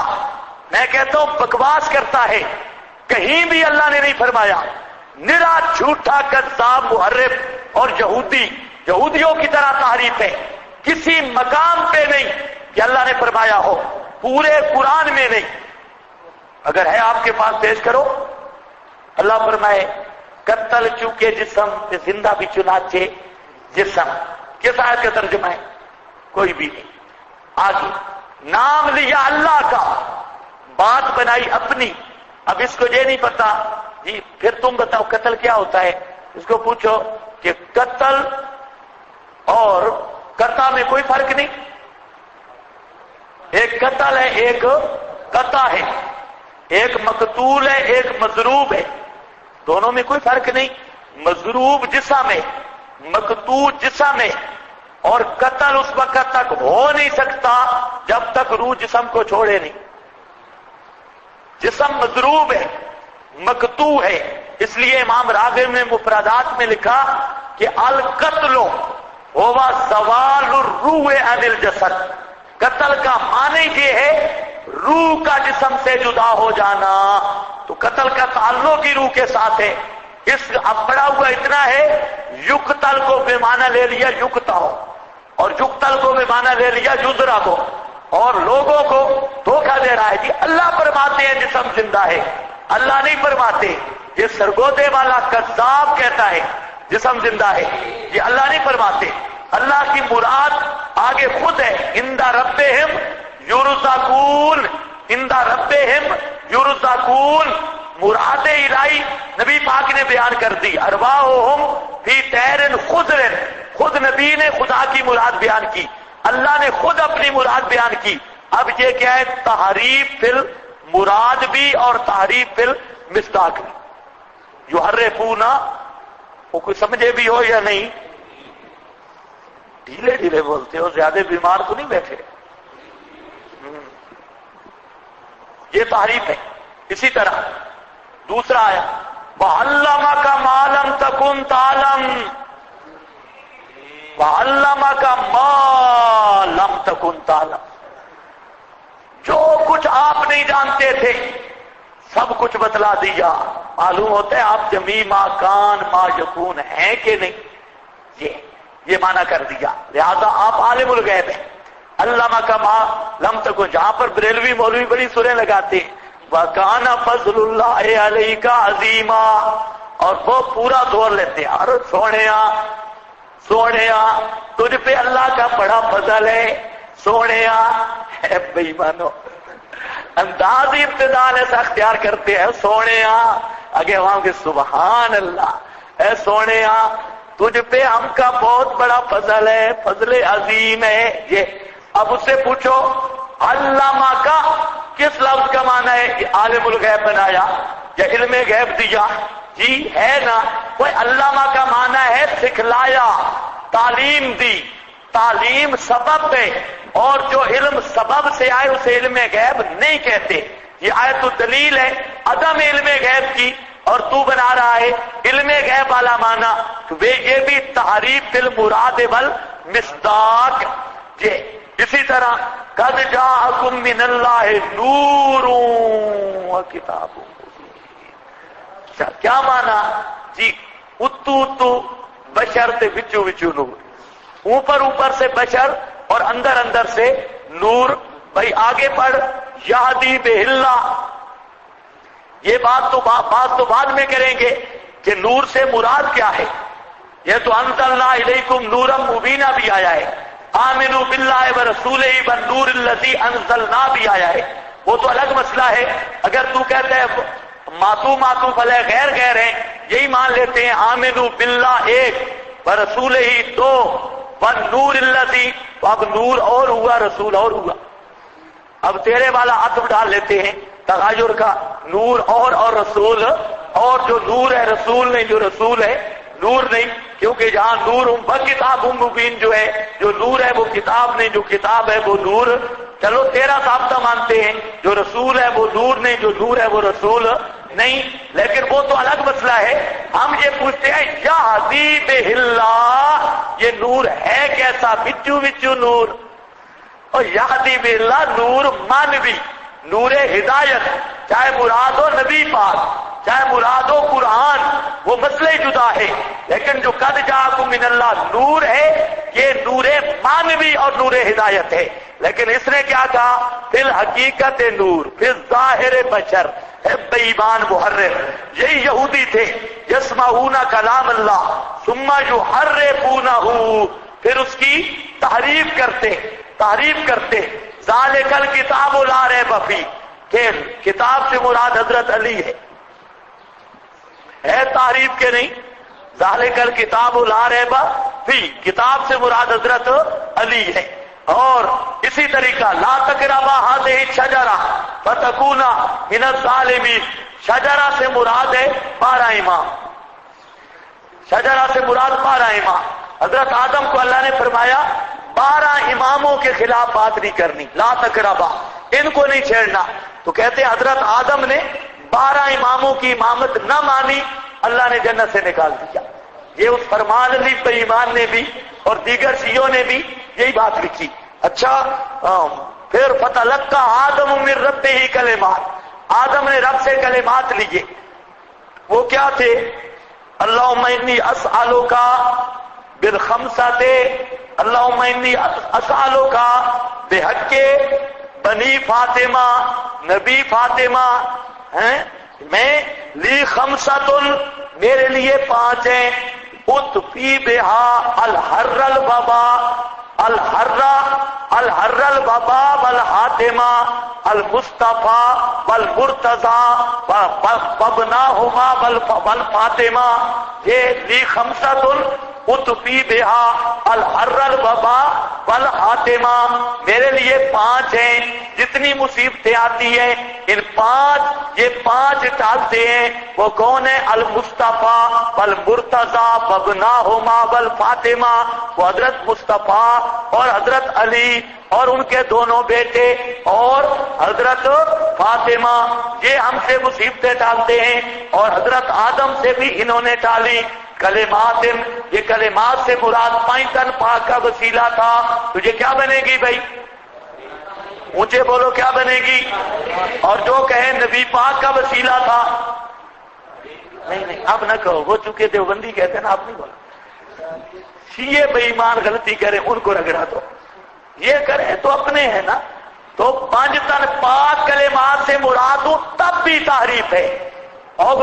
میں کہتا ہوں بکواس کرتا ہے، کہیں بھی اللہ نے نہیں فرمایا، نرا جھوٹا کذاب محرف اور یہودیوں کی طرح تحریف ہے، کسی مقام پہ نہیں کہ اللہ نے فرمایا ہو، پورے قرآن میں نہیں۔ اگر ہے آپ کے پاس پیش کرو۔ اللہ فرمائے قتل چونکہ جسم زندہ بھی چنانچہ جسم، کس آیت کا ترجمہ ہے؟ کوئی بھی نہیں۔ آگے نام لیا اللہ کا، بات بنائی اپنی، اب اس کو یہ نہیں پتا جی، پھر تم بتاؤ قتل کیا ہوتا ہے؟ اس کو پوچھو کہ قتل اور قطع میں کوئی فرق نہیں. ایک قتل ہے ایک قطع ہے، ایک مقتول ہے ایک مضروب ہے، دونوں میں کوئی فرق نہیں. مضروب جسم ہے، مقتول جسم ہے، اور قتل اس وقت تک ہو نہیں سکتا جب تک روح جسم کو چھوڑے نہیں. جسم مضروب ہے، مقتوع ہے، اس لیے امام راغب نے مفردات میں لکھا کہ القتل ہوا زوال الروح عن الجسد. قتل کا معنی یہ ہے روح کا جسم سے جدا ہو جانا، تو قتل کا تعلق ہی روح کے ساتھ ہے. اس اب پڑا ہوا اتنا ہے، یقتل کو بے معنی لے لیا یقتا ہو، اور یقتل کو بے معنی لے لیا یذرا کو، اور لوگوں کو دھوکہ دے رہا ہے جی اللہ فرماتے ہیں جسم زندہ ہے، اللہ نہیں فرماتے. یہ سرگودے والا کذاب کہتا ہے جسم زندہ ہے، یہ اللہ نہیں فرماتے. اللہ کی مراد آگے خود ہے، عند ربہم یرزقون، عند ربہم یرزقون. مراد الہی نبی پاک نے بیان کر دی، ارواحہم فی طیر خضر. خود نبی نے خدا کی مراد بیان کی، اللہ نے خود اپنی مراد بیان کی. اب یہ کیا ہے؟ تحریف فی المراد بھی اور تحریف فی المصداق بھی. یحرفون، وہ کوئی سمجھے بھی ہو یا نہیں؟ ڈھیلے ڈھیلے بولتے ہو، زیادہ بیمار تو نہیں بیٹھے؟ یہ تحریف ہے. اسی طرح دوسرا آیا وَعَلَّمَكَ مَا لَمْ تَكُنْ تَعْلَمْ، وَعَلَّمَكَ مَا لَمْ تَكُنْ تَعْلَمْ. جو کچھ آپ نہیں جانتے تھے سب کچھ بتلا دیا. معلوم ہوتا ہے آپ جمی ما کان ما یکون ہیں کہ نہیں، یہ معنی کر دیا. لہذا آپ عالم الغیب ہیں. علامہ کا ما لم تکن، جہاں پر بریلوی مولوی بڑی سوریں لگاتے ہیں وَكَانَ فَضْلُ اللَّهِ عَلَيْكَ عَظِيمًا، اور وہ پورا دور لیتے ہیں. اور سونیا تجھ پہ اللہ کا بڑا فضل ہے. سونیا اے بے ایمانو، انداز ابتدال ایسا اختیار کرتے ہیں. سونیا آگے وہاں کے سبحان اللہ، اے سونیا تجھ پہ ہم کا بہت بڑا فضل ہے، فضل عظیم ہے. یہ اب اس سے پوچھو علامہ کا کس لفظ کا معنی ہے؟ کہ عالم الغیب بنایا یا علم غیب دیا؟ جی ہے نا. کوئی علامہ کا معنی ہے سکھلایا، تعلیم دی. تعلیم سبب ہے، اور جو علم سبب سے آئے اسے علم غیب نہیں کہتے. یہ آیت دلیل ہے عدم علم غیب کی، اور تو بنا رہا ہے علم غیب والا معنی. تو یہ بھی تحریف فی المراد والمصداق. اسی طرح قد جاءکم من اللہ نور و کتاب مبین. کیا معنی جی؟ اتو بشر تے وچو وچو نور، اوپر سے بشر اور اندر سے نور. بھائی آگے پڑھ یہدی بہ، یہ بات تو بعد میں کریں گے کہ نور سے مراد کیا ہے. یہ تو انزلنا الیکم نورا مبینا بھی آیا ہے، آمنوا باللہ ورسولہ والنور الذی انزلنا بھی آیا ہے. وہ تو الگ مسئلہ ہے. اگر تو کہتا ہے ماتو بھلے غیر ہیں، یہی مان لیتے ہیں آمنوا باللہ ایک، ورسولہ دو، والنور الذی، تو اب نور اور ہوا رسول اور ہوا. اب تیرے والا عطف ڈال لیتے ہیں تغیر کا، نور اور رسول، اور جو نور ہے رسول نہیں، جو رسول ہے نور نہیں. کیونکہ جہاں نور کتاب مبین جو ہے، جو نور ہے وہ کتاب نہیں، جو کتاب ہے وہ نور. چلو تیرا ضابطہ مانتے ہیں، جو رسول ہے وہ نور نہیں، جو نور ہے وہ رسول نہیں. لیکن وہ تو الگ مسئلہ ہے. ہم یہ پوچھتے ہیں یہدی بہ اللہ، یہ نور ہے کیسا؟ وچو نور. اور یہدی بہ اللہ نور مانوی، نور ہدایت، چاہے مراد ہو نبی پاک، چاہے مراد ہو قرآن، وہ مسئلہ جدا ہے. لیکن جو قد جاءکم من اللہ نور ہے، یہ نور مانوی اور نور ہدایت ہے. لیکن اس نے کیا کہا؟ فی الحقیقت نور، فی الظاہر بشر. بے ایمان محرف یہی یہودی تھے، یسمعون کلام اللہ ثم یحرفونہ، پھر اس کی تحریف کرتے. ذالک الکتاب لا ریب فیہ، کہ کتاب سے مراد حضرت علی ہے تحریف کے نہیں. ذالک الکتاب لا ریب فیہ، کتاب سے مراد حضرت علی ہے۔ اور اسی طریقہ لا تقربا ہذہ الشجرہ فتکونا من الظالمین، شجرہ سے مراد ہے 12 امام، شجرہ سے مراد 12 امام۔ حضرت آدم کو اللہ نے فرمایا 12 اماموں کے خلاف بات نہیں کرنی، لا تقربا، ان کو نہیں چھیڑنا۔ تو کہتے ہیں حضرت آدم نے 12 اماموں کی امامت نہ مانی، اللہ نے جنت سے نکال دیا۔ یہ اس فرمان علی پر ایمان نے بھی اور دیگر شیعوں نے بھی یہی بات لکھی۔ اچھا، پھر فتلقى آدم من ربہ کلمات، آدم نے رب سے کلمات لیے، وہ کیا تھے؟ اللہم انی اسألک بالخمسۃ، اللہم انی اسألک بحق بنی فاطمہ، نبی فاطمہ ہیں، میں لی خمسۃ، میرے لیے 5 ہیں، اطفی بہا الحر الوبا، الحر الوبا والحاتمہ المصطفیٰ والمرتضی وابناہما والفاطمہ، یہ لی خمسۃ اطفی بہا الحر الوبا والحاتمہ، میرے لیے 5 ہیں، جتنی مصیبتیں آتی ہیں ان 5، یہ 5 ٹالتے ہیں۔ وہ کون ہے؟ المصطفیٰ والمرتضی وابناہما والفاطمہ، وہ حضرت مصطفیٰ اور حضرت علی اور ان کے دونوں بیٹے اور حضرت فاطمہ، یہ ہم سے مصیبتیں ٹالتے ہیں، اور حضرت آدم سے بھی انہوں نے ٹالی۔ کلمات، یہ کلمات سے مراد پائتن پاک کا وسیلہ تھا، تو یہ کیا بنے گی بھائی؟ اونچے بولو، کیا بنے گی؟ اور جو کہیں نبی پاک کا وسیلہ تھا، نہیں اب نہ کہو، وہ چونکہ دیوبندی کہتے ہیں نا، آپ نہیں بولا۔ شیعہ بے ایمان غلطی کریں ان کو رگڑا دو، یہ کریں تو اپنے ہیں نا۔ تو 5 تن پاک کلمات سے مراد ہو تب بھی تحریف ہے، اور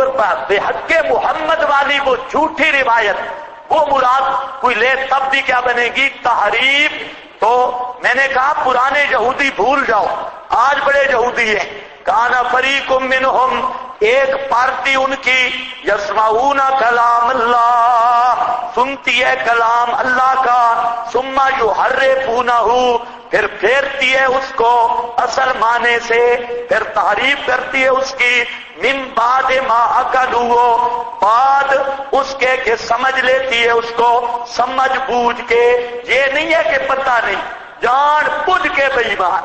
بے حق محمد والی وہ جھوٹی روایت وہ مراد کوئی لے تب بھی کیا بنے گی؟ تحریف۔ تو میں نے کہا پرانے یہودی بھول جاؤ، آج بڑے یہودی ہیں۔ کان فریق منہم، ایک پارٹی ان کی، یسمعون کلام اللہ، سنتی ہے کلام اللہ کا، ثم یحرفونہ، پھر پھیرتی ہے اس کو اصل معنی سے، پھر تحریف کرتی ہے اس کی، من بعد ما عقلوہ، بعد اس کے کہ سمجھ لیتی ہے اس کو سمجھ بوجھ کے، یہ نہیں ہے کہ پتہ نہیں، جان بوجھ کے بے ایمان،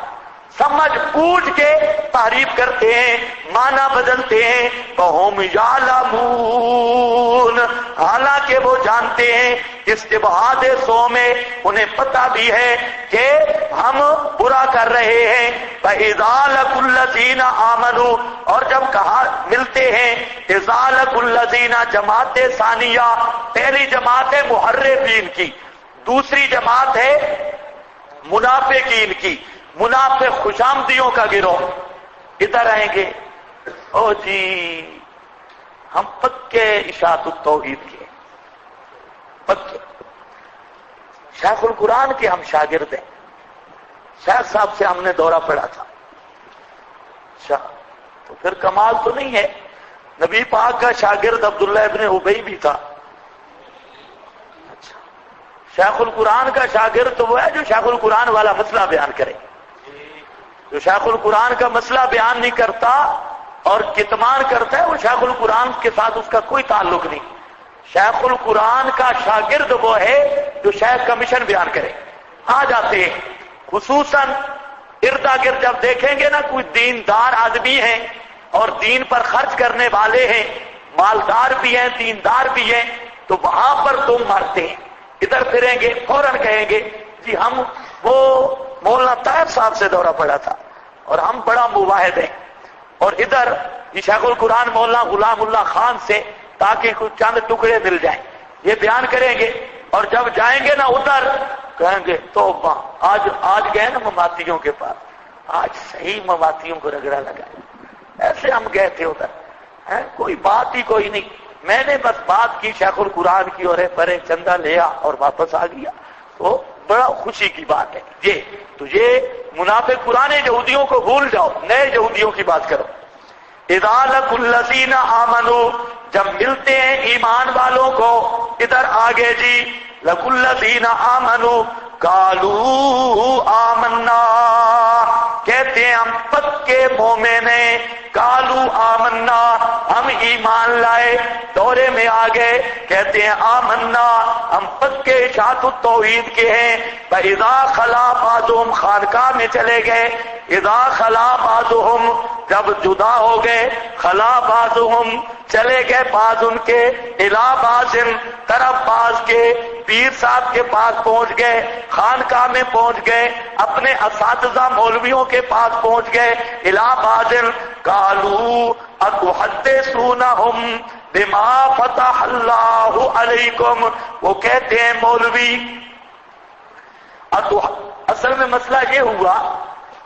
سمجھ بوجھ کے تعریف کرتے ہیں، معنی بدلتے ہیں۔ وَهُمْ يَعْلَمُونَ، حالانکہ وہ جانتے ہیں، استبعاد سو میں انہیں پتہ بھی ہے کہ ہم برا کر رہے ہیں۔ فَإِذَا لَقُوا الَّذِينَ آمَنُوا، اور جب کہا ملتے ہیں، إِذَا لَقُوا الَّذِينَ جماعت ثانیہ، پہلی جماعت ہے محرفین کی، دوسری جماعت ہے منافقین کی۔ منافق خوشامدیوں کا گروہ ادھر آئیں گے، او جی ہم پکے اشاعت التوحید کے، پکے شیخ القرآن کے ہم شاگرد ہیں، شیخ صاحب سے ہم نے دورہ پڑھا تھا۔ اچھا تو پھر کمال تو نہیں ہے، نبی پاک کا شاگرد عبداللہ ابن ابی بھی تھا۔ اچھا شیخ القرآن کا شاگرد تو وہ ہے جو شیخ القرآن والا مسئلہ بیان کرے، جو شیخ القرآن کا مسئلہ بیان نہیں کرتا اور کتمان کرتا ہے، وہ شیخ القرآن کے ساتھ اس کا کوئی تعلق نہیں۔ شیخ القرآن کا شاگرد وہ ہے جو شیخ کا مشن بیان کرے۔ آ جاتے ہیں خصوصاً اردا گرد جب دیکھیں گے نا کوئی دیندار آدمی ہیں اور دین پر خرچ کرنے والے ہیں، مالدار بھی ہیں، دیندار بھی ہیں، تو وہاں پر تم مارتے ہیں، ادھر پھریں گے فوراً کہیں گے جی ہم وہ مولانا طاہر صاحب سے دورہ پڑا تھا اور ہم بڑا مواحد ہیں، اور ادھر یہ شیخ القرآن مولانا غلام اللہ خان سے تاکہ کچھ چند ٹکڑے مل جائیں، یہ بیان کریں گے، اور جب جائیں گے نا ادھر کہیں گے تو آج گئے نا مماتیوں کے پاس، آج صحیح مماتیوں کو رگڑا لگا، ایسے ہم گئے تھے ادھر، کوئی بات ہی کوئی نہیں، میں نے بس بات کی شیخ القرآن کی اور پرے چندہ لیا اور واپس آ گیا، تو بڑا خوشی کی بات ہے یہ۔ تو یہ منافق پرانے یہودیوں کو بھول جاؤ، نئے یہودیوں کی بات کرو۔ اذا لقوا الذین آمنوا، جب ملتے ہیں ایمان والوں کو، ادھر آگے جی لَقُلْ الَّذِينَ آمَنُوا قَالُوا آمَنَّا، کہتے ہیں ہم پکے مومن ہیں، قالوا آمنا، ہم ایمان لائے، دورے میں آ گئے، کہتے ہیں آمنا، ہم پکے اشاعت التوحید کے ہیں۔ فَإِذَا خَلَا بَعْضُهُمْ، خانقاہ میں چلے گئے، اذا خلا بعضهم، جب جدا ہو گئے، خلا بعضهم، چلے گئے بعض ان کے، الی بعض، طرف بعض کے، پیر صاحب کے پاس پہنچ گئے، خانقاہ میں پہنچ گئے، اپنے اساتذہ مولویوں کے پاس پہنچ گئے، الی بعض، قالوا اتحدثونہم بما فتح اللہ علیکم، وہ کہتے ہیں مولوی، اصل میں مسئلہ یہ ہوا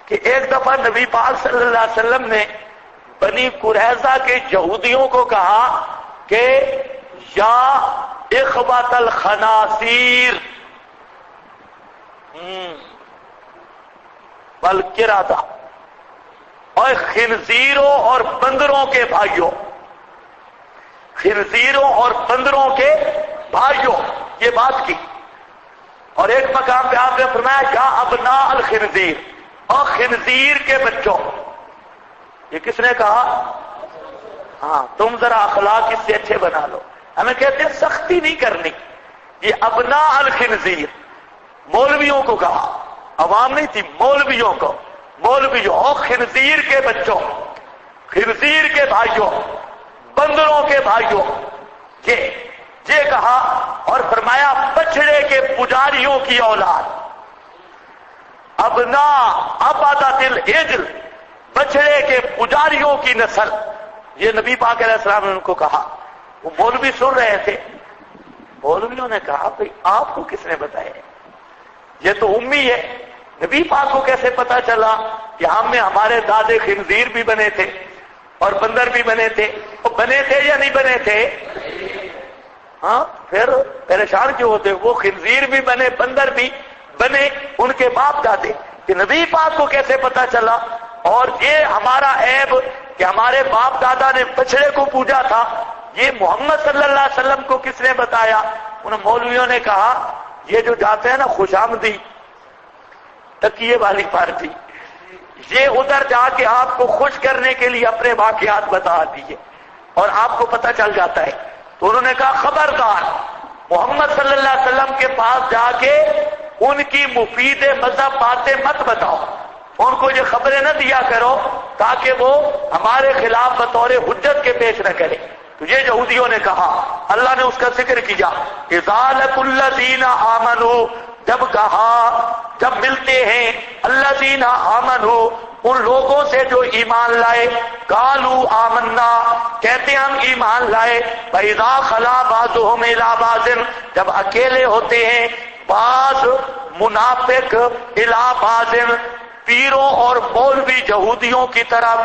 کہ ایک دفعہ نبی پاک صلی اللہ علیہ وسلم نے بنی قریظہ کے یہودیوں کو کہا کہ یا اخوۃ الخنازیر والقردہ، اور خنزیروں اور بندروں کے بھائیوں، خنزیروں اور بندروں کے بھائیوں، یہ بات کی۔ اور ایک مقام پہ آپ نے فرمایا یا ابناء الخنزیر، اور خنزیر کے بچوں، یہ کس نے کہا؟ ہاں، تم ذرا اخلاق اس سے اچھے بنا لو، ہمیں کہتے ہیں سختی نہیں کرنی، یہ ابناء الخنزیر، مولویوں کو کہا، عوام نہیں تھی، مولویوں کو، مولویوں اور خنزیر کے بچوں، خنزیر کے بھائیوں، بندروں کے بھائیوں، یہ کہا، اور فرمایا بچڑے کے پجاریوں کی اولاد، ابنا عبادت العجل، بچڑے کے پجاریوں کی نسل، یہ نبی پاک علیہ السلام نے ان کو کہا۔ وہ مولوی سن رہے تھے، مولویوں نے کہا بھئی آپ کو کس نے بتایا؟ یہ تو امی ہے، نبی پاک کو کیسے پتا چلا کہ ہم میں ہمارے دادے خنزیر بھی بنے تھے اور بندر بھی بنے تھے؟ وہ بنے تھے یا نہیں بنے تھے؟ ہاں، پھر پریشان کیوں ہوتے؟ وہ خنزیر بھی بنے، بندر بھی بنے، ان کے باپ دادے، کہ نبی پاک کو کیسے پتا چلا؟ اور یہ ہمارا عیب کہ ہمارے باپ دادا نے بچڑے کو پوجا تھا، یہ محمد صلی اللہ علیہ وسلم کو کس نے بتایا؟ ان مولویوں نے کہا یہ جو جاتے ہیں نا خوش آمدی تکیے والی پارٹی، یہ ادھر جا کے آپ کو خوش کرنے کے لیے اپنے واقعات بتا دیے اور آپ کو پتہ چل جاتا ہے۔ تو انہوں نے کہا خبردار، محمد صلی اللہ علیہ وسلم کے پاس جا کے ان کی مفید مذہب باتیں مت بتاؤ، ان کو یہ خبریں نہ دیا کرو تاکہ وہ ہمارے خلاف بطور حجت کے پیش نہ کرے۔ تو یہ یہودیوں نے کہا، اللہ نے اس کا ذکر کیا، اذا لقوا الذین آمنوا، جب کہا جب ملتے ہیں الذین آمنوا، ان لوگوں سے جو ایمان لائے، قالوا آمنا، کہتے ہم ایمان لائے، فاذا خلا بعضهم الی بعض، جب اکیلے ہوتے ہیں بعض منافق الی بعض، پیروں اور مولوی یہودیوں کی طرف،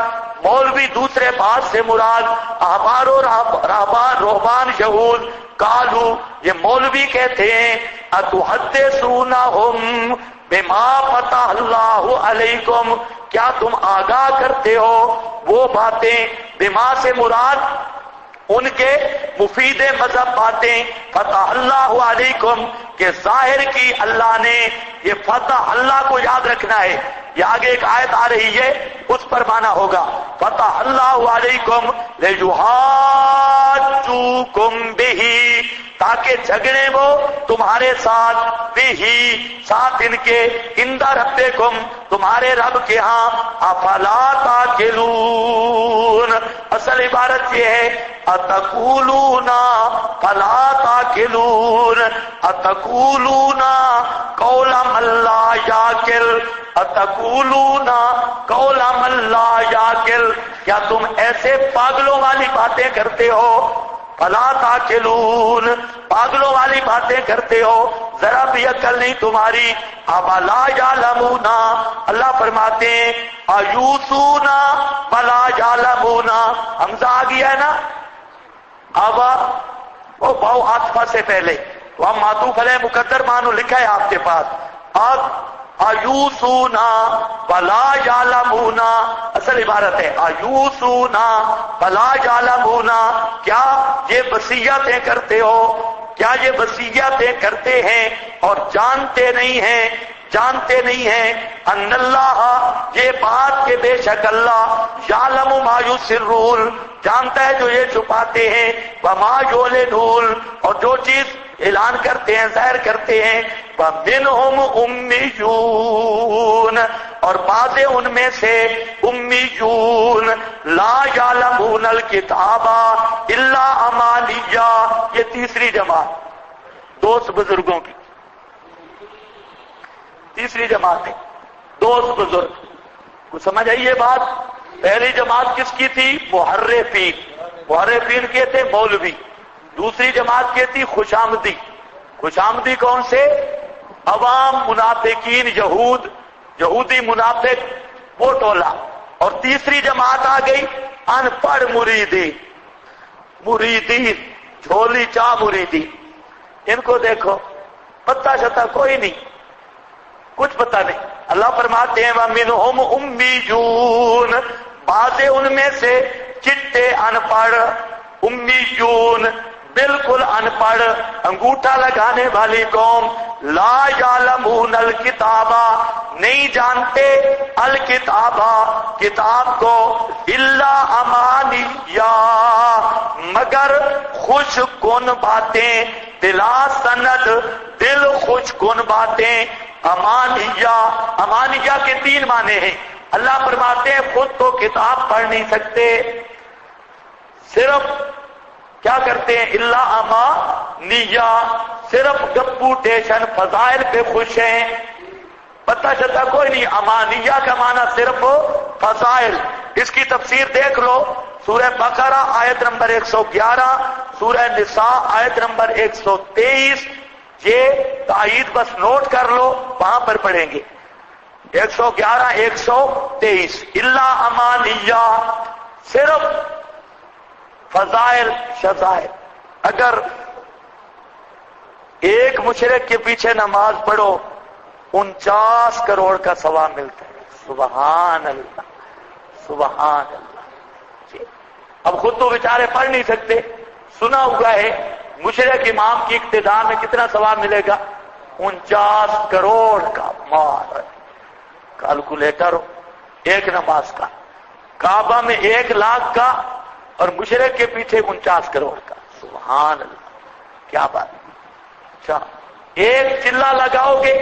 مولوی دوسرے بات سے مراد احبار و رہبان یہود، قالو، یہ مولوی کہتے ہیں اتحدثونہم بما فتح اللہ علیکم، کیا تم آگاہ کرتے ہو وہ باتیں، بما سے مراد ان کے مفید مذہب باتیں، فتح اللہ علیکم، کہ ظاہر کی اللہ نے، یہ فتح اللہ کو یاد رکھنا ہے، یہ آگے ایک آیت آ رہی ہے اس پر مانا ہوگا، فتح اللہ علیکم لیحاجوکم بہ، تاکہ جھگڑے وہ تمہارے ساتھ، بہی، ساتھ ان کے، عند ربکم، تمہارے رب کے ہاں، افلا تاکلون، اصل عبارت یہ ہے اتقولون فلا تاکلون، اتقولون قول من لا یاکل، اتقولون قول من لا یاکل، کیا تم ایسے پاگلوں والی باتیں کرتے ہو، فلا تاکلون، پاگلوں والی باتیں کرتے ہو، ذرا بھی عقل نہیں تمہاری، اولا یعلمون، اللہ فرماتے ہیں ایوسون ولا یعلمون، حمزہ آ گیا ہے نا، اب وہ بھاؤ عاطفہ سے پہلے، تو ہم معطوف علیہ مقدر مانو لکھا ہے آپ کے پاس، اب آیوسونا ولا یعلمونا، اصل عبارت ہے آیوسونا ولا یعلمونا، کیا یہ وصیتیں کرتے ہو، کیا یہ وصیتیں کرتے ہیں اور جانتے نہیں ہیں، جانتے نہیں ہیں ان اللہ، یہ بات کہ بے شک اللہ یعلم ما یسرون، جانتا ہے جو یہ چھپاتے ہیں، وما یعلنون، اور جو چیز اعلان کرتے ہیں ظاہر کرتے ہیں، ومنہم امیون، اور بعض ان میں سے امیون، لا یعلمون الکتاب الا امانیہ، یہ تیسری جماعت دوست بزرگوں کی، تیسری جماعت ہے دوست بزرگ کو، سمجھ آئی یہ بات؟ پہلی جماعت کس کی تھی؟ محرفین، محرفین کے تھے مولوی، دوسری جماعت کے تھی خوشامدی، خوشامدی کون سے؟ عوام منافقین، یہود، یہودی منافق وہ ٹولہ، اور تیسری جماعت آ گئی ان پڑھ مریدین، مریدین جھولی چاہ مریدین، ان کو دیکھو پتہ شتا کوئی نہیں، کچھ پتہ نہیں، اللہ فرماتے ہیں وَمِنْهُمْ اُمِّيُّونَ، بعض ان میں سے چٹے ان پڑھ، امیون بالکل ان پڑھ، انگوٹھا لگانے والی قوم، لا یعلمون الکتابہ، نہیں جانتے الکتابہ کتاب کو، الا امانیہ، مگر خوش کن باتیں، بلا سند، دل خوش کن باتیں، امانیہ، امانیہ کے تین معنی ہیں، اللہ فرماتے ہیں خود تو کتاب پڑھ نہیں سکتے، صرف کیا کرتے ہیں اللہ امانیہ، صرف گپو ٹیشن فضائل پہ خوش ہیں، پتہ چلتا کوئی نہیں، امانیہ کا معنی صرف فضائل، اس کی تفسیر دیکھ لو، سورہ بقرہ آیت نمبر 111، سورہ نساء آیت نمبر 123، یہ تائید بس نوٹ کر لو، وہاں پر پڑھیں گے 111 123، اللہ امانیہ، صرف فضائل شذائل، اگر ایک مشرک کے پیچھے نماز پڑھو 49 کروڑ کا ثواب ملتا ہے، سبحان اللہ سبحان اللہ، اب خود تو بیچارے پڑھ نہیں سکتے، سنا ہوا ہے مشرک امام کی اقتداء میں کتنا ثواب ملے گا؟ 49 کروڑ کا مال، کیلکولیٹر ایک نماز کا، کعبہ میں 1 لاکھ کا، اور مشرک کے پیچھے 49 کروڑ کا، سبحان اللہ کیا بات۔ اچھا ایک چلہ لگاؤ گے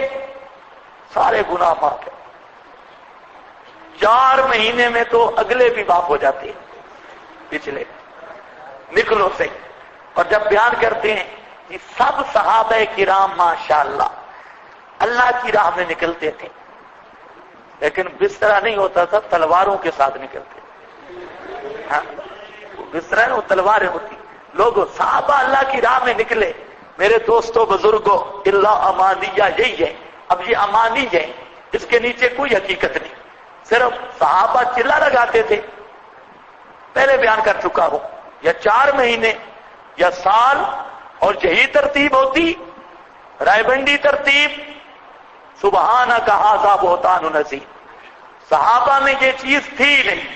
سارے گناہ معاف ہے، 4 مہینے میں تو اگلے بھی معاف ہو جاتے ہیں پچھلے، نکلو سے۔ اور جب بیان کرتے ہیں کہ سب صحابہ کرام ماشاءاللہ اللہ کی راہ میں نکلتے تھے، لیکن بسترا نہیں ہوتا تھا، تلواروں کے ساتھ نکلتے تھے، ہاں بسترا نہیں، وہ تلواریں ہوتی، لوگوں صحابہ اللہ کی راہ میں نکلے، میرے دوستوں بزرگوں، اللہ امانیہ یہی ہے، اب یہ امانی ہے، اس کے نیچے کوئی حقیقت نہیں، صرف صحابہ چلہ لگاتے تھے، پہلے بیان کر چکا ہوں، یا 4 مہینے یا سال، اور یہی ترتیب ہوتی، رائے بندی ترتیب، سبحانہ کا ھذا بہتان نذیر، صحابہ میں یہ چیز تھی نہیں،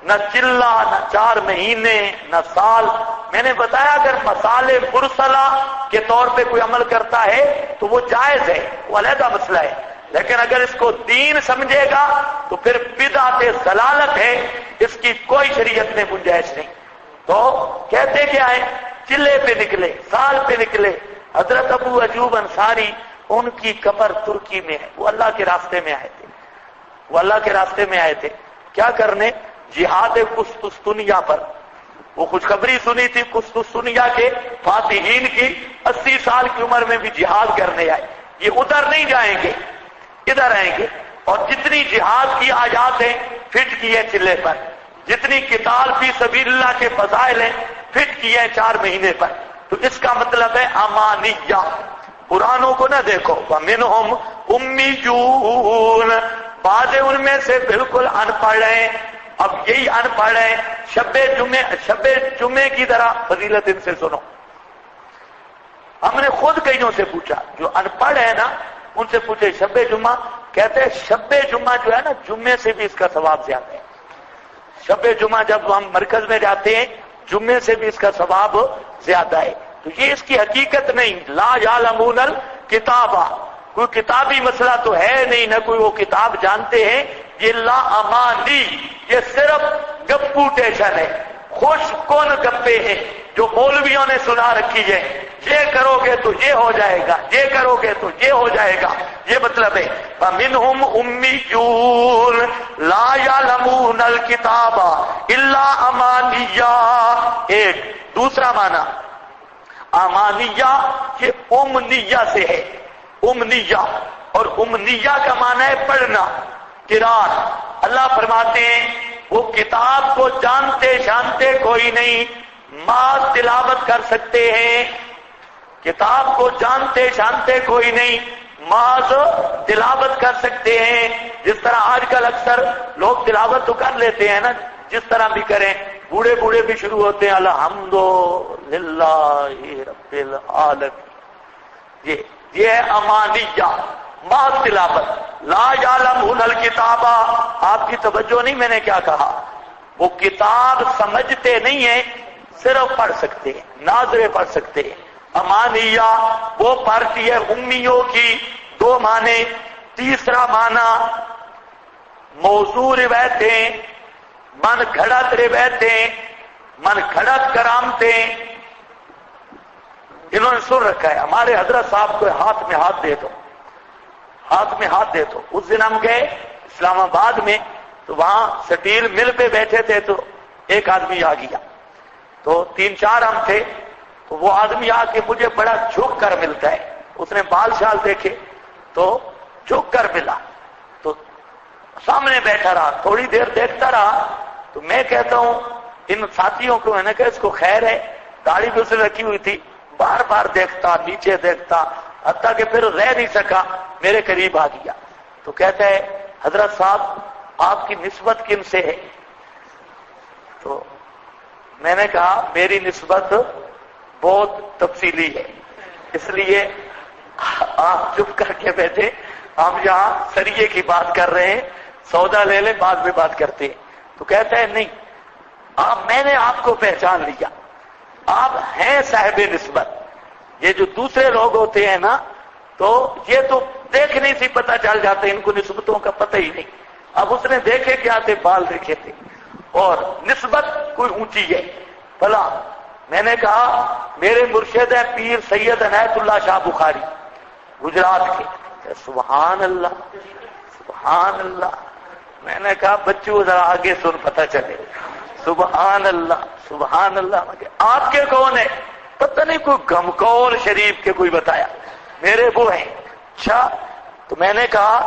نہ چلہ، نہ 4 مہینے، نہ سال۔ میں نے بتایا اگر مسالے مرسلہ کے طور پہ کوئی عمل کرتا ہے تو وہ جائز ہے، وہ علیحدہ مسئلہ ہے، لیکن اگر اس کو دین سمجھے گا تو پھر بدعت ضلالت ہے، اس کی کوئی شریعت میں گنجائش نہیں۔ تو کہتے کیا ہے، چلے پہ نکلے، سال پہ نکلے۔ حضرت ابو ایوب انصاری، ان کی قبر ترکی میں ہے، وہ اللہ کے راستے میں آئے تھے، وہ اللہ کے راستے میں آئے تھے کیا کرنے؟ جہاد قسطنطنیہ پر، وہ خوشخبری سنی تھی قسطنطنیہ کے فاتحین کی، 80 سال کی عمر میں بھی جہاد کرنے آئے، یہ ادھر نہیں جائیں گے ادھر آئیں گے، اور جتنی جہاد کی آیات ہیں فٹ کی ہے چلے پر، جتنی قتال فی سبیل اللہ کے فضائل ہیں فٹ کی ہے 4 مہینے پر۔ تو اس کا مطلب ہے امانیہ، قرآنوں کو نہ دیکھو، وَمِنْهُمْ اُمِّيُّونَ، بعض ان میں سے بالکل ان پڑھ ہیں، اب یہی ان پڑھ ہیں، شب جمعے کی طرح فضیلت ان سے سنو۔ ہم نے خود کئیوں سے پوچھا، جو ان پڑھ ہے نا، ان سے پوچھے شب جمعہ کہتے ہیں شب جمعہ جو ہے نا، جمعے سے بھی اس کا ثواب زیادہ ہے. شب جمعہ جب ہم مرکز میں جاتے ہیں، جمعے سے بھی اس کا ثواب زیادہ ہے. تو یہ اس کی حقیقت نہیں. لا یعلمون الکتاب، کوئی کتابی مسئلہ تو ہے نہیں، نہ کوئی وہ کتاب جانتے ہیں. یہ لا امانی، یہ صرف گپوٹیشن ہے، خوش کون گپے ہیں جو مولویوں نے سنا رکھی ہے. یہ کرو گے تو یہ ہو جائے گا، یہ کرو گے تو یہ ہو جائے گا، یہ مطلب ہے. فَمِنْهُمْ أُمِّيُّونَ لَا يَعْلَمُونَ الْكِتَابَ إِلَّا أَمَانِيَّا. ایک دوسرا معنی امانیہ، یہ امنیہ سے ہے. امنیہ، اور امنیہ کا معنی ہے پڑھنا، قرات. اللہ فرماتے ہیں وہ کتاب کو جانتے شانتے کوئی نہیں، ماں تلاوت کر سکتے ہیں. کتاب کو جانتے شانتے کوئی نہیں، ماں تلاوت کر سکتے ہیں. جس طرح آج کل اکثر لوگ تلاوت تو کر لیتے ہیں نا، جس طرح بھی کریں. بوڑھے بوڑھے بھی شروع ہوتے ہیں الحمدللہ رب العالمین. یہ ہے امانیہ، ماں تلاوت. لا یعلمون الکتاب، آپ کی توجہ نہیں، میں نے کیا کہا؟ وہ کتاب سمجھتے نہیں ہیں، صرف پڑھ سکتے ہیں، ناظریں پڑھ سکتے ہیں. امانیہ وہ پارٹی ہے امیوں کی. دو معنی. تیسرا معنی موضوع روایتیں، من گھڑت روایتیں، من گھڑت کرامتیں. انہوں نے سن رکھا ہے. ہمارے حضرت صاحب کو ہاتھ میں ہاتھ دے دو، ہاتھ میں ہاتھ دے دو. اس دن ہم گئے اسلام آباد میں، تو وہاں سٹیل مل پہ بیٹھے تھے، تو ایک آدمی آ گیا. تو 3-4 ہم تھے. تو وہ آدمی آ کے مجھے بڑا جھک کر ملتا ہے. اس نے بال شال دیکھے تو جھک کر ملا. تو سامنے بیٹھا رہا، تھوڑی دیر دیکھتا رہا. تو میں کہتا ہوں ان ساتھیوں کو، میں نے کہا اس کو خیر ہے، داڑھی بھی اس نے رکھی ہوئی تھی، بار بار دیکھتا، نیچے دیکھتا، حتیٰ کہ پھر رہ نہیں سکا، میرے قریب آ گیا. تو کہتا ہے حضرت صاحب آپ کی نسبت کن سے ہے؟ تو میں نے کہا میری نسبت بہت تفصیلی ہے، اس لیے آپ چپ کر کے بیٹھے، ہم یہاں سریے کی بات کر رہے ہیں، سودا لے لیں بعد میں بات کرتے ہیں. تو کہتا ہے نہیں، میں نے آپ کو پہچان لیا، آپ ہیں صاحب نسبت. یہ جو دوسرے لوگ ہوتے ہیں نا، تو یہ تو دیکھنے سے پتہ چل جاتے، ان کو نسبتوں کا پتہ ہی نہیں. اب اس نے دیکھے کیا تھے؟ بال دیکھے تھے، اور نسبت کوئی اونچی ہے بھلا. میں نے کہا میرے مرشد ہیں پیر سید عنایت اللہ شاہ بخاری گجرات کے. سبحان اللہ سبحان اللہ. میں نے کہا بچوں ذرا آگے سن پتہ چلے. سبحان اللہ سبحان اللہ. آپ کے کون ہے؟ پتہ نہیں، کوئی گمکول شریف کے کوئی بتایا. میرے وہ ہیں. اچھا. تو میں نے کہا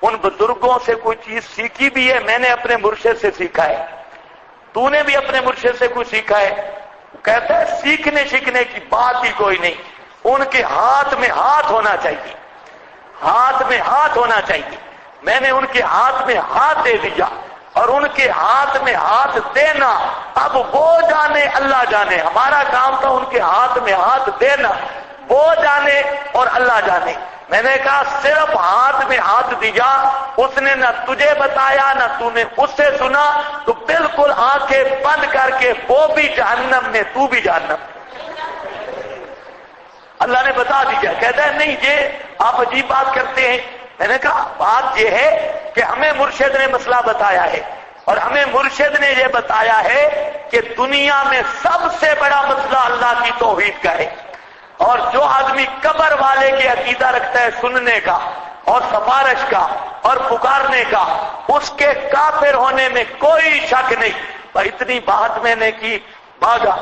ان بزرگوں سے کوئی چیز سیکھی بھی ہے؟ میں نے اپنے مرشد سے سیکھا ہے. تو نے بھی اپنے مرشد سے کوئی سیکھا ہے؟ کہتا ہے سیکھنے سیکھنے کی بات ہی کوئی نہیں، ان کے ہاتھ میں ہاتھ ہونا چاہیے، ہاتھ میں ہاتھ ہونا چاہیے. میں نے ان کے ہاتھ میں ہاتھ دے دیا، اور ان کے ہاتھ میں ہاتھ دینا اب وہ جانے اللہ جانے. ہمارا کام تھا ان کے ہاتھ میں ہاتھ دینا، وہ جانے اور اللہ جانے. میں نے کہا صرف ہاتھ میں ہاتھ دیا، اس نے نہ تجھے بتایا نہ تو نے اس سے سنا، تو بالکل آنکھیں بند کر کے وہ بھی جہنم میں تو بھی جہنم. اللہ نے بتا دیا. کہتا ہے نہیں یہ آپ عجیب بات کرتے ہیں. میں نے کہا بات یہ ہے کہ ہمیں مرشد نے مسئلہ بتایا ہے، اور ہمیں مرشد نے یہ بتایا ہے کہ دنیا میں سب سے بڑا مسئلہ اللہ کی توحید کا ہے. اور جو آدمی قبر والے کی عقیدہ رکھتا ہے سننے کا اور سفارش کا اور پکارنے کا، اس کے کافر ہونے میں کوئی شک نہیں. اور اتنی بات میں نے کی، بھاگا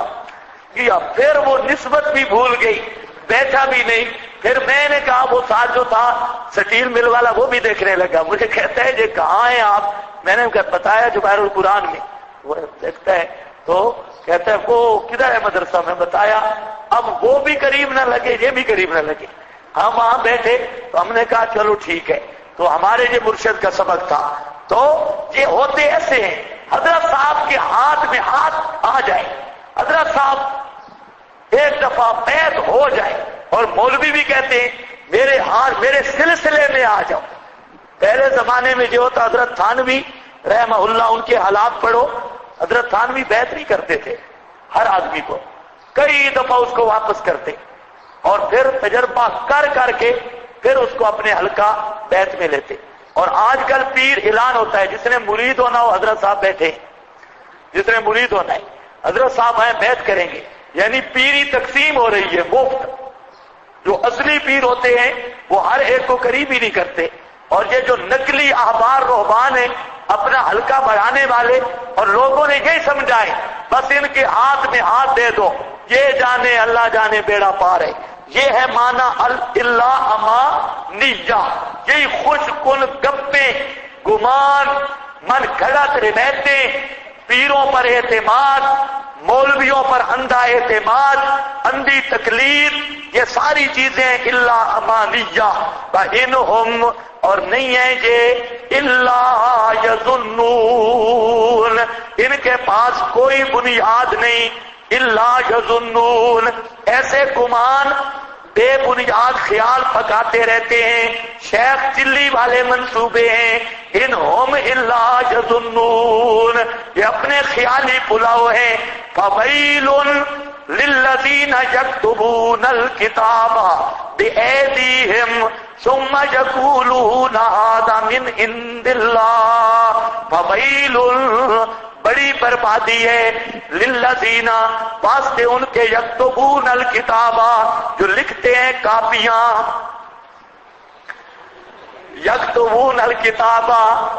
کیا، پھر وہ نسبت بھی بھول گئی، بیٹھا بھی نہیں. پھر میں نے کہا وہ ساتھ جو تھا سٹیل مل والا وہ بھی دیکھنے لگا. مجھے کہتا ہے یہ کہاں ہیں آپ؟ میں نے بتایا جواہر القرآن میں. وہ دیکھتا ہے تو کہتا ہے وہ کدھر ہے مدرسہ؟ میں بتایا. اب وہ بھی قریب نہ لگے، یہ بھی قریب نہ لگے. ہم وہاں بیٹھے تو ہم نے کہا چلو ٹھیک ہے. تو ہمارے یہ مرشد کا سبق تھا. تو یہ ہوتے ایسے ہیں، حضرت صاحب کے ہاتھ میں ہاتھ آ جائے، حضرت صاحب ایک دفعہ بیعت ہو جائے، اور مولوی بھی کہتے ہیں میرے ہاتھ میرے سلسلے میں آ جاؤ. پہلے زمانے میں جو ہوتا، حضرت تھانوی رحمہ اللہ، ان کے حالات پڑھو، حضرت تھانوی بیعت نہیں کرتے تھے ہر آدمی کو، کئی دفعہ اس کو واپس کرتے اور پھر تجربہ کر کر کے پھر اس کو اپنے حلقہ بیعت میں لیتے. اور آج کل پیر اعلان ہوتا ہے، جس نے مرید ہونا ہو حضرت صاحب بیٹھے، جس نے مرید ہونا ہے حضرت صاحب آئے بیعت کریں گے. یعنی پیری تقسیم ہو رہی ہے مفت. جو اصلی پیر ہوتے ہیں وہ ہر ایک کو قریب ہی نہیں کرتے، اور یہ جو نقلی احبار رہبان ہیں اپنا حلقہ بڑھانے والے، اور لوگوں نے یہی سمجھائے بس ان کے ہاتھ میں ہاتھ دے دو، یہ جانے اللہ جانے بیڑا پار ہے. یہ ہے معنی اللہ امانیہ، یہی خوش کن گپیں، گمان، من گھڑت روایتیں، پیروں پر اعتماد، مولویوں پر اندھا اعتماد، اندھی تقلید، یہ ساری چیزیں اللہ امانیہ فإنہم، اور نہیں ہیں یہ اللہ یظنون، ان کے پاس کوئی بنیاد نہیں، اللہ یظنون، ایسے گمان بے بنیاد خیال پکاتے رہتے ہیں، شیخ چلی والے منصوبے ہیں. انہم الا یظنون، یہ اپنے خیالی پلاؤ ہیں. فویل للذین یکتبون الکتاب بایدیہم ثم یقولون ھذا من عند اللہ. فویل، بڑی بربادی ہے، للذین، واسطے ان کے، یکتبون الکتاب، جو لکھتے ہیں کاپیاں، یکتبون الکتاب،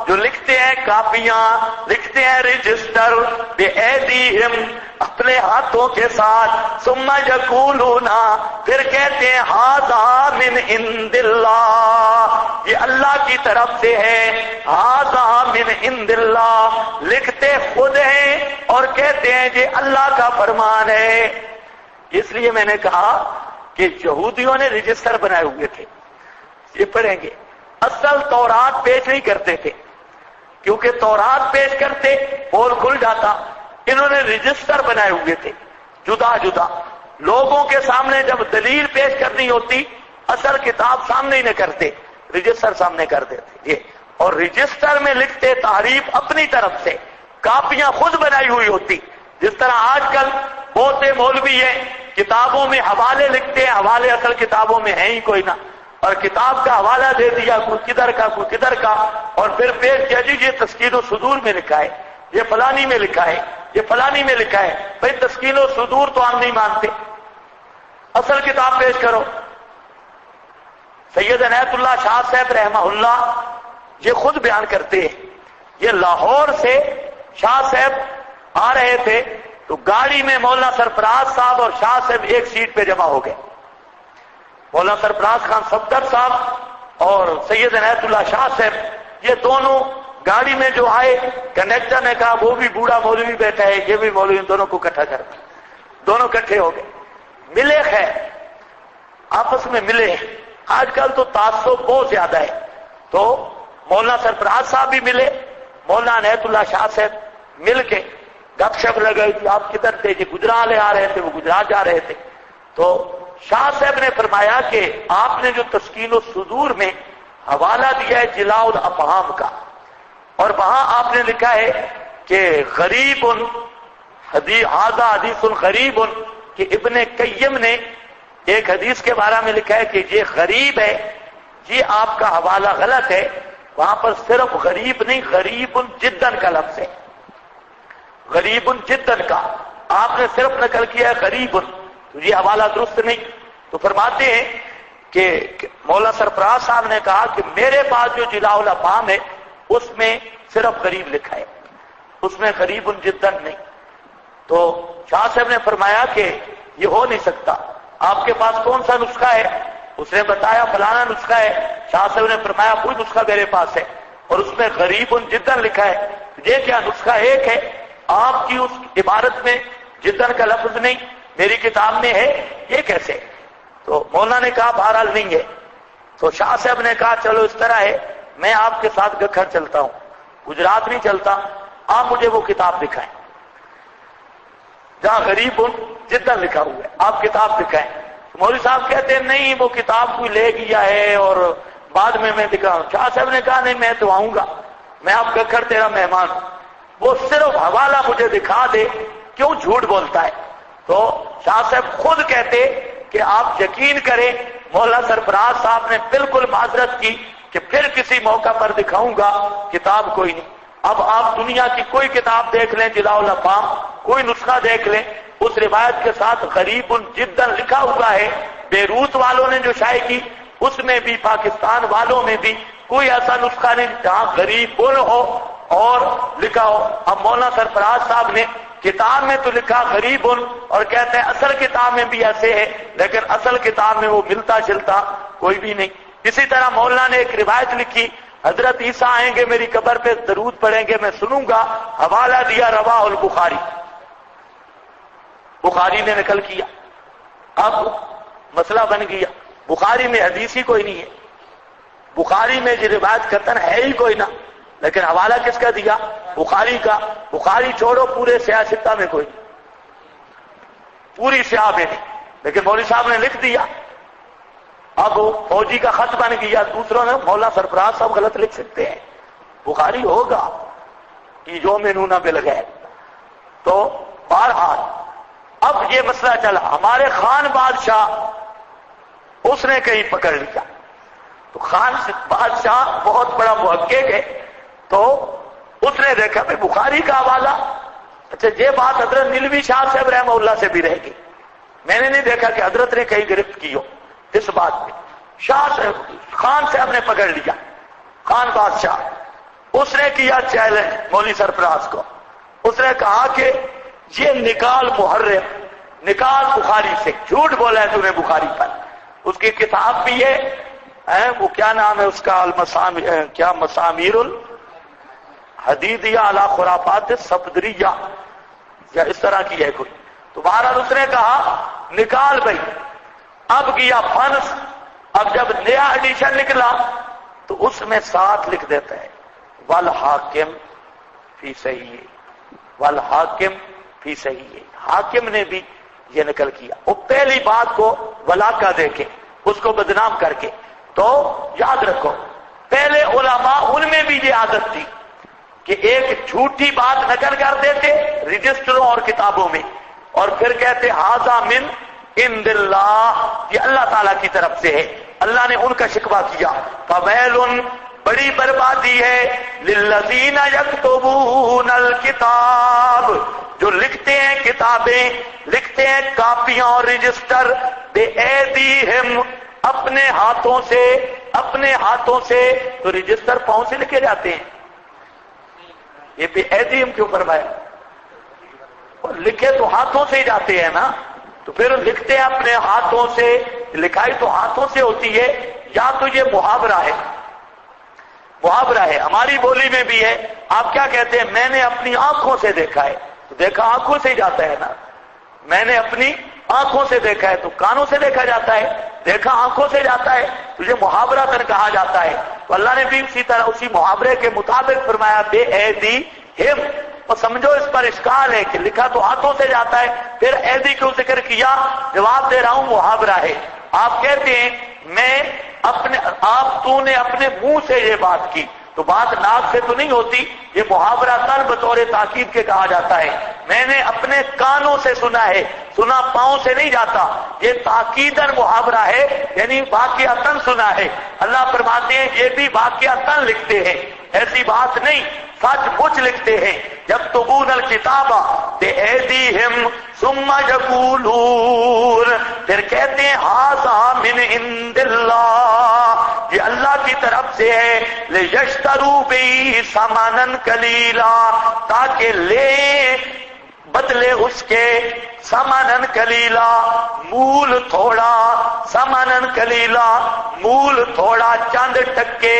جو لکھتے ہیں کاپیاں، لکھتے ہیں رجسٹر، بایدیہم، اپنے ہاتھوں کے ساتھ، ثم یقولون، پھر کہتے ہیں ھذا من عند اللہ، یہ اللہ کی طرف سے ہے، ھذا من عند اللہ، لکھتے خود ہیں اور کہتے ہیں یہ اللہ کا فرمان ہے. اس لیے میں نے کہا کہ یہودیوں نے رجسٹر بنائے ہوئے تھے، یہ پڑھیں گے. اصل تورات پیش نہیں کرتے تھے، کیونکہ تورات پیش کرتے پول کھل جاتا. انہوں نے رجسٹر بنائے ہوئے تھے جدا جدا. لوگوں کے سامنے جب دلیل پیش کرنی ہوتی، اصل کتاب سامنے ہی نہ کرتے، رجسٹر سامنے کر دیتے یہ. اور رجسٹر میں لکھتے تحریف اپنی طرف سے، کاپیاں خود بنائی ہوئی ہوتی. جس طرح آج کل بہت سے مولوی ہیں کتابوں میں حوالے لکھتے ہیں، حوالے اصل کتابوں میں ہیں ہی کوئی نہ، اور کتاب کا حوالہ دے دیا، کوئی کدھر کا کوئی کدھر کا، اور پھر پیش کیا جی یہ تسکین و صدور میں لکھا ہے، یہ فلانی میں لکھا ہے، یہ فلانی میں لکھا ہے. بھائی تسکین و صدور تو ہم نہیں مانتے، اصل کتاب پیش کرو. سید عنایت اللہ شاہ صاحب رحمہ اللہ یہ خود بیان کرتے ہیں، یہ لاہور سے شاہ صاحب آ رہے تھے تو گاڑی میں مولانا سرفراز صاحب اور شاہ صاحب ایک سیٹ پہ جمع ہو گئے. مولانا سرفراز خان صفدر صاحب اور سید عنایت اللہ شاہ صاحب یہ دونوں گاڑی میں جو آئے، کنڈکٹر نے کہا وہ بھی بوڑھا مولوی بیٹھا ہے، یہ بھی مولوی، دونوں کو اکٹھا کر دیا. دونوں اکٹھے ہو گئے، ملے، خیر آپس میں ملے. آج کل تو تعصب بہت زیادہ ہے، تو مولانا سرفراز صاحب بھی ملے، مولانا عنایت اللہ شاہ صاحب مل کے گپ شپ لگائی کہ آپ کدھر تھے؟ کہ گجرات آ رہے تھے، وہ گجرات جا رہے تھے. تو شاہ صاحب نے فرمایا کہ آپ نے جو تسکین و صدور میں حوالہ دیا ہے جلاء الافہام کا، اور وہاں آپ نے لکھا ہے کہ غریب ھذا حدیث غریب، کہ ابن قیم نے ایک حدیث کے بارے میں لکھا ہے کہ یہ غریب ہے، یہ آپ کا حوالہ غلط ہے. وہاں پر صرف غریب نہیں، غریب جدن کا لفظ ہے، غریب جدن کا آپ نے صرف نقل کیا ہے غریب، تو یہ حوالہ درست نہیں. تو فرماتے ہیں کہ مولا سرفراز صاحب نے کہا کہ میرے پاس جو جلاء الافہام ہے اس میں صرف غریب لکھا ہے، اس میں غریب جدن نہیں. تو شاہ صاحب نے فرمایا کہ یہ ہو نہیں سکتا، آپ کے پاس کون سا نسخہ ہے؟ اس نے بتایا فلانا نسخہ ہے. شاہ صاحب نے فرمایا کوئی نسخہ میرے پاس ہے اور اس میں غریب جدن لکھا ہے. یہ کیا نسخہ ایک ہے، آپ کی اس عبارت میں جدن کا لفظ نہیں، میری کتاب میں ہے، یہ کیسے؟ تو مولانا نے کہا بہرحال نہیں ہے. تو شاہ صاحب نے کہا چلو اس طرح ہے، میں آپ کے ساتھ گکھر چلتا ہوں، گجرات نہیں چلتا، آپ مجھے وہ کتاب دکھائیں جہاں غریب جدن لکھا ہوا ہے، آپ کتاب دکھائیں. مولوی صاحب کہتے ہیں نہیں وہ کتاب کوئی لے گیا ہے اور بعد میں دکھاؤں. شاہ صاحب نے کہا نہیں میں تو آؤں گا, میں آپ کا گھر تیرا مہمان ہوں, وہ صرف حوالہ مجھے دکھا دے, کیوں جھوٹ بولتا ہے. تو شاہ صاحب خود کہتے کہ آپ یقین کریں مولا سرفراز صاحب نے بالکل معذرت کی کہ پھر کسی موقع پر دکھاؤں گا, کتاب کوئی نہیں. اب آپ دنیا کی کوئی کتاب دیکھ لیں جلاء الافہام, کوئی نسخہ دیکھ لیں, اس روایت کے ساتھ غریب جدا لکھا ہوا ہے. بیروت والوں نے جو شائع کی اس میں بھی, پاکستان والوں میں بھی کوئی ایسا نسخہ نہیں جہاں غریب ہو اور لکھا ہو. اب مولانا سرفراز صاحب نے کتاب میں تو لکھا غریب اور کہتے ہیں اصل کتاب میں بھی ایسے ہے, لیکن اصل کتاب میں وہ ملتا جلتا کوئی بھی نہیں. اسی طرح مولانا نے ایک روایت لکھی, حضرت عیسیٰ آئیں گے میری قبر پہ درود پڑھیں گے میں سنوں گا, حوالہ دیا رواہ البخاری, بخاری نے نقل کیا. اب مسئلہ بن گیا, بخاری میں حدیث ہی کوئی نہیں ہے, بخاری میں جو روایت قطن ہے ہی کوئی نہ, لیکن حوالہ کس کا دیا؟ بخاری کا. بخاری چھوڑو پورے سیاہ ستہ میں کوئی نہیں, پوری سیاہ میں نہیں, لیکن مولوی صاحب نے لکھ دیا. اب فوجی کا خط بن گیا, دوسروں نے مولا سرفراز صاحب غلط لکھ سکتے ہیں, بخاری ہوگا کہ جو میں نہ بالغیر. تو بہرحال اب یہ مسئلہ چلا, ہمارے خان بادشاہ اس نے کہیں پکڑ لیا. تو خان بادشاہ بہت بڑا محقق ہے, تو اس نے دیکھا بھائی بخاری کا حوالہ, اچھا یہ بات حضرت نیلوی شاہ صاحب رحمہ اللہ سے بھی رہ گئی, میں نے نہیں دیکھا کہ حضرت نے کہیں گرفت کی ہو اس بات میں. شاہ صاحب خان صاحب نے پکڑ لیا, خان بادشاہ, اس نے کیا چیلنج مولوی سرفراز کو. اس نے کہا کہ یہ نکال محرم, نکال بخاری سے, جھوٹ بولا ہے تو نے بخاری پر. اس کی کتاب بھی ہے, وہ کیا نام ہے اس کا, کیا مسامیر الحدیدیہ علی خرافات صفدریہ یا اس طرح کی ہے کوئی. تو بہرحال اس نے کہا نکال بھائی. اب کیا فنس, اب جب نیا ایڈیشن نکلا تو اس میں ساتھ لکھ دیتا ہے والحاکم فی صحیح, والحاکم فی صحیح. حاکم نے بھی یہ نقل کیا. وہ پہلی بات کو ولا کا دے کے اس کو بدنام کر کے. تو یاد رکھو پہلے علماء ان میں بھی یہ عادت تھی کہ ایک جھوٹی بات نقل کر دیتے رجسٹروں اور کتابوں میں, اور پھر کہتے ھذا من عند اللہ, یہ اللہ تعالیٰ کی طرف سے ہے, اللہ نے ان کا شکوہ کیا. فویل, بڑی بربادی ہے, للذین یکتبون الکتاب, جو لکھتے ہیں کتابیں, لکھتے ہیں کاپیاں اور رجسٹر, بے ایدیہم, اپنے ہاتھوں سے, اپنے ہاتھوں سے. تو رجسٹر پاؤں سے لکھے جاتے ہیں, یہ بے ایدیہم کیوں فرمایا؟ اور لکھے تو ہاتھوں سے ہی جاتے ہیں نا, تو پھر لکھتے ہیں اپنے ہاتھوں سے, لکھائی تو ہاتھوں سے ہوتی ہے. یا تو یہ محاورہ ہے, محاورہ ہے, ہماری بولی میں بھی ہے. آپ کیا کہتے ہیں؟ میں نے اپنی آنکھوں سے دیکھا ہے, تو دیکھا آنکھوں سے ہی جاتا ہے نا. میں نے اپنی آنکھوں سے دیکھا ہے تو کانوں سے دیکھا جاتا ہے, دیکھا آنکھوں سے جاتا ہے, تجھے محاورہ تن کہا جاتا ہے. تو اللہ نے بھی اسی طرح اسی محاورے کے مطابق فرمایا بے ایدیہم. اور سمجھو اس پر اشکال ہے کہ لکھا تو ہاتھوں سے جاتا ہے, پھر ایدی کیوں ذکر کیا؟ جواب دے رہا ہوں محاورہ ہے. آپ کہتے ہیں میں اپنے, تو نے اپنے منہ سے یہ بات کی, تو بات ناک سے تو نہیں ہوتی, یہ محاورہ تن بطور تاکید کے کہا جاتا ہے. میں نے اپنے کانوں سے سنا ہے, سنا پاؤں سے نہیں جاتا, یہ تاکیدن محاورہ ہے, یعنی واقعتاً سنا ہے. اللہ فرماتے ہیں یہ بھی واقعتاً لکھتے ہیں, ایسی بات نہیں, سچ مچ لکھتے ہیں. یکتبون الکتاب بایدیہم ثم یقولون, پھر کہتے ہیں ھذا من عند اللہ, یہ اللہ کی طرف سے ہے. لیشتروا بہ ثمنا قلیلا, تاکہ لے بدلے اس کے ثمنا قلیلا, مول تھوڑا, ثمنا قلیلا, مول تھوڑا, چند ٹکے.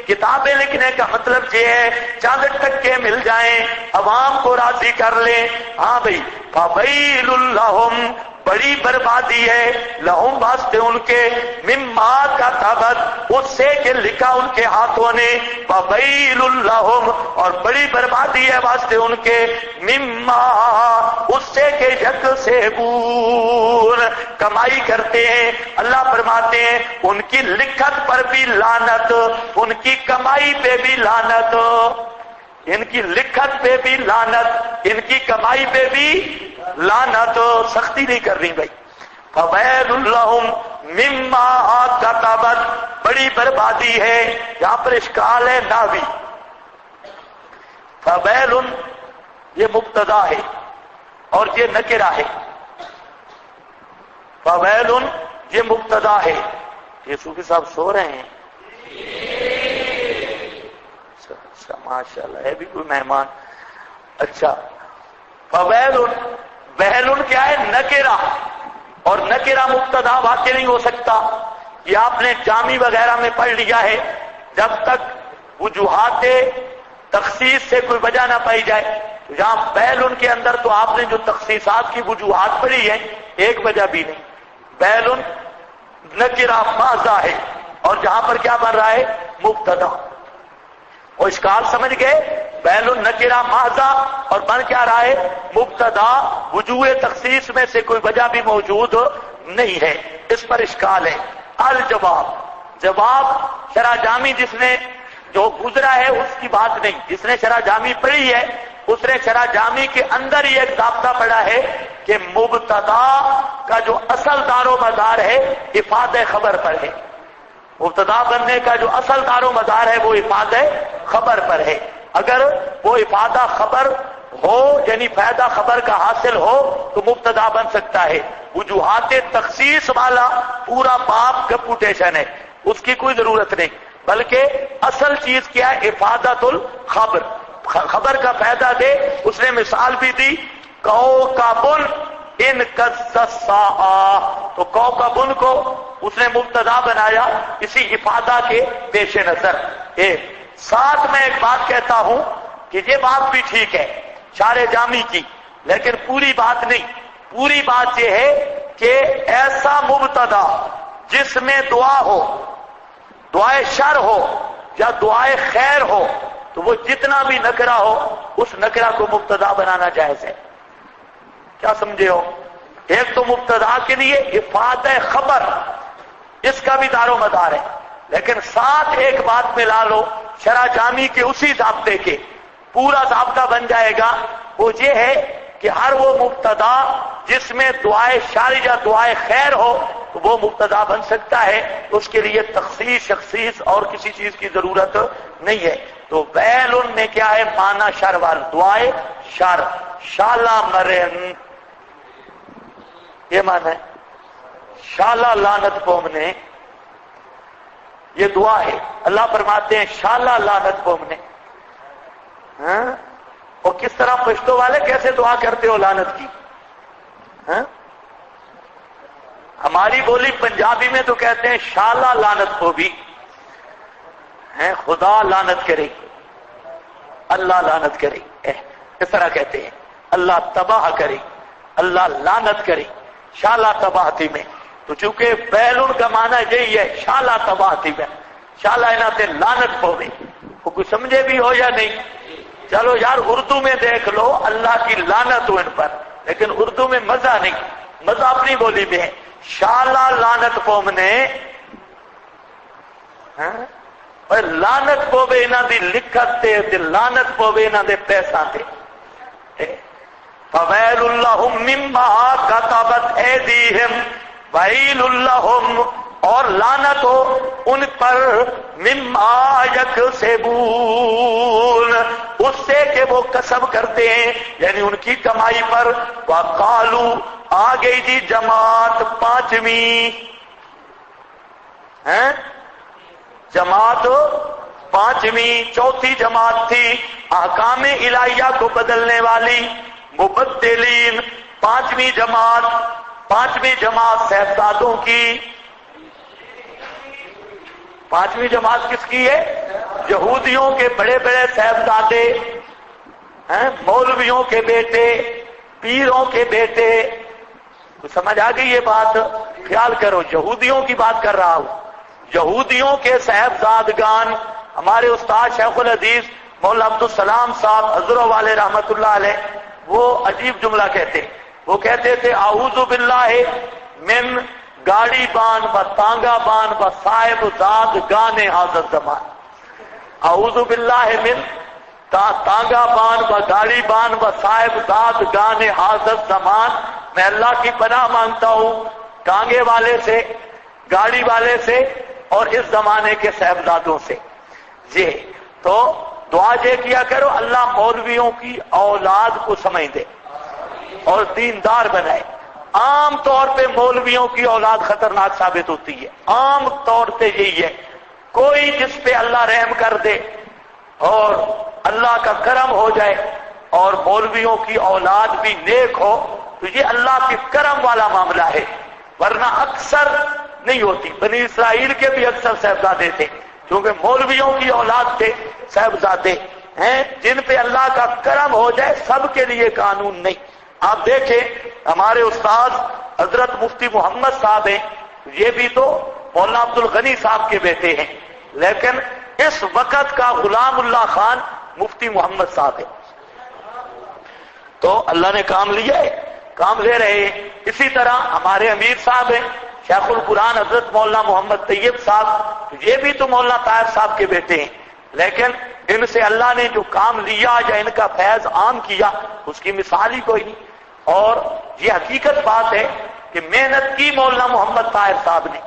کتابیں لکھنے کا مطلب یہ ہے چند ٹکے مل جائیں, عوام کو راضی کر لیں. ہاں بھائی, فویل لہم, بڑی بربادی ہے لہم واسطے ان کے مما کتبت اس سے کہ لکھا ان کے ہاتھوں نے وویل لہم اور بڑی بربادی ہے واسطے ان کے مما اس سے کہ یکسبون کمائی کرتے ہیں. اللہ فرماتے ہیں ان کی لکھت پر بھی لعنت، ان کی کمائی پہ بھی لعنت، ان کی لکھت پہ بھی لعنت، ان کی کمائی پہ بھی لعنت. سختی نہیں کر رہی بھائی. فویل لہم مما کتبت بڑی بربادی ہے. یہاں پر اشکال ہے ناوی. فویل یہ مبتدا ہے اور یہ نکرہ ہے. فویل یہ مبتدا ہے. یہ صوفی صاحب سو رہے ہیں؟ ماشاء اللہ ہے بھی کوئی مہمان. اچھا فویل ویل کیا ہے؟ نکرہ. اور نکرہ مبتدا واقع نہیں ہو سکتا. یہ آپ نے جامی وغیرہ میں پڑھ لیا ہے. جب تک وجوہات تخصیص سے کوئی وجہ نہ پائی جائے. جہاں بیل کے اندر تو آپ نے جو تخصیصات کی وجوہات پڑھی ہے ایک وجہ بھی نہیں. بیل نکرہ ماضا ہے اور جہاں پر کیا بن رہا ہے؟ مبتدا. وہ اشکال سمجھ گئے؟ بیل نکرہ ماضا اور بن کیا رہا ہے؟ مبتدا. وجوہ تخصیص میں سے کوئی وجہ بھی موجود نہیں ہے. اس پر اشکال ہے. الجواب جواب شرح جامی جس نے جو گزرا ہے اس کی بات نہیں. جس نے شرح جامی پڑھی ہے اس نے شرح جامی کے اندر ہی ایک ضابطہ پڑھا ہے کہ مبتدا کا جو اصل دار و مدار ہے افادہ خبر پر ہے. مبتدا بننے کا جو اصل دار و مدار ہے وہ افادہ خبر پر ہے. اگر وہ افادہ خبر ہو یعنی فائدہ خبر کا حاصل ہو تو مبتدا بن سکتا ہے. وجوہات تخصیص والا پورا باب کمپوٹیشن ہے، اس کی کوئی ضرورت نہیں. بلکہ اصل چیز کیا ہے؟ افادۃ الخبر. خبر کا فائدہ دے. اس نے مثال بھی دی کوکبن ان کسساء، تو کوکبن کو اس نے مبتدا بنایا اسی افادہ کے پیش نظر. ساتھ میں ایک بات کہتا ہوں کہ یہ بات بھی ٹھیک ہے شارح جامی کی، لیکن پوری بات نہیں. پوری بات یہ ہے کہ ایسا مبتدا جس میں دعا ہو، دعائے شر ہو یا دعائے خیر ہو، تو وہ جتنا بھی نکرہ ہو اس نکرہ کو مبتدا بنانا جائز ہے. کیا سمجھے ہو؟ ایک تو مبتدا کے لیے افادہ خبر اس کا بھی دار و مدار ہے، لیکن ساتھ ایک بات ملا لو شرح جامی کے اسی ضابطے کے پورا ضابطہ بن جائے گا. وہ یہ ہے کہ ہر وہ مبتدا جس میں دعائے شر یا دعائے خیر ہو تو وہ مبتدا بن سکتا ہے. اس کے لیے تخصیص شخصیص اور کسی چیز کی ضرورت نہیں ہے. تو ویل میں کیا ہے؟ مانا شر وال دعائے شر. شالا مرن یہ مانا ہے. شالا لعنت پومنے یہ دعا ہے. اللہ فرماتے ہیں شالا لعنت پومنے. اور کس طرح پشتو والے کیسے دعا کرتے ہو لعنت کی؟ ہماری بولی پنجابی میں تو کہتے ہیں شالا لعنت کو بھی ہیں، خدا لعنت کرے، اللہ لعنت کرے، اس طرح کہتے ہیں. اللہ تباہ کرے، اللہ لعنت کرے. شالا تباہتی میں تو چونکہ بیلون کا معنی یہی ہے شالا تباہتی میں، شالا انہاں لعنت پوے. وہ کوئی سمجھے بھی ہو یا نہیں؟ چلو یار اردو میں دیکھ لو اللہ کی لعنت ہو ان پر، لیکن اردو میں مزہ نہیں. مزہ اپنی بولی میں ہے. شالا لعنت پومنے اور لعنت پوے انہاں دی لکھت تے لعنت پوے انہاں دے پیسہ تے. فویل لہم مما کتبت ایدیہم ویل لہم اور لعنت ہو ان پر مما یکسبون اس سے کہ وہ کسب کرتے ہیں یعنی ان کی کمائی پر. وقالو آ گئی جی جماعت پانچویں، جماعت پانچویں چوتھی جماعت تھی احکام الہیہ کو بدلنے والی مبدلین. پانچویں جماعت صاحبزادوں کی. پانچویں جماعت کس کی ہے؟ یہودیوں کے بڑے بڑے صاحبزادے، مولویوں کے بیٹے، پیروں کے بیٹے، تو سمجھ آ گئی یہ بات؟ خیال کرو، یہودیوں کی بات کر رہا ہوں. یہودیوں کے صاحبزادگان ہمارے استاد شیخ الحدیث مولانا عبدالسلام صاحب حضرت والے رحمت اللہ علیہ وہ عجیب جملہ کہتے، وہ کہتے تھے اعوذ باللہ من گاڑی بان و تانگا بان و صاحب زاد گانے حاضر زمان. اعوذ باللہ من تانگا بان و گاڑی بان و صاحب زاد گانے حاضر زمان. میں اللہ کی پناہ مانگتا ہوں ٹانگے والے سے، گاڑی والے سے اور اس زمانے کے صاحبزادوں سے. یہ تو دعا یہ کیا کرو اللہ مولویوں کی اولاد کو سمجھ دے اور دیندار بنائے. عام طور پہ مولویوں کی اولاد خطرناک ثابت ہوتی ہے، عام طور پہ یہی ہے. کوئی جس پہ اللہ رحم کر دے اور اللہ کا کرم ہو جائے اور مولویوں کی اولاد بھی نیک ہو تو یہ اللہ کے کرم والا معاملہ ہے، ورنہ اکثر نہیں ہوتی. بنی اسرائیل کے بھی اکثر صاحبزادے تھے کیونکہ مولویوں کی اولاد تھے صاحبزادے ہیں جن پہ اللہ کا کرم ہو جائے. سب کے لیے قانون نہیں. آپ دیکھیں ہمارے استاد حضرت مفتی محمد صاحب ہیں، یہ بھی تو مولانا عبد الغنی صاحب کے بیٹے ہیں، لیکن اس وقت کا غلام اللہ خان مفتی محمد صاحب ہے. تو اللہ نے کام لیا ہے، کام لے رہے ہیں. اسی طرح ہمارے امیر صاحب ہیں شیخ القرآن حضرت مولانا محمد طیب صاحب، یہ بھی تو مولانا طاہر صاحب کے بیٹے ہیں، لیکن ان سے اللہ نے جو کام لیا یا ان کا فیض عام کیا اس کی مثال ہی کوئی نہیں. اور یہ حقیقت بات ہے کہ محنت کی مولانا محمد طاہر صاحب نے،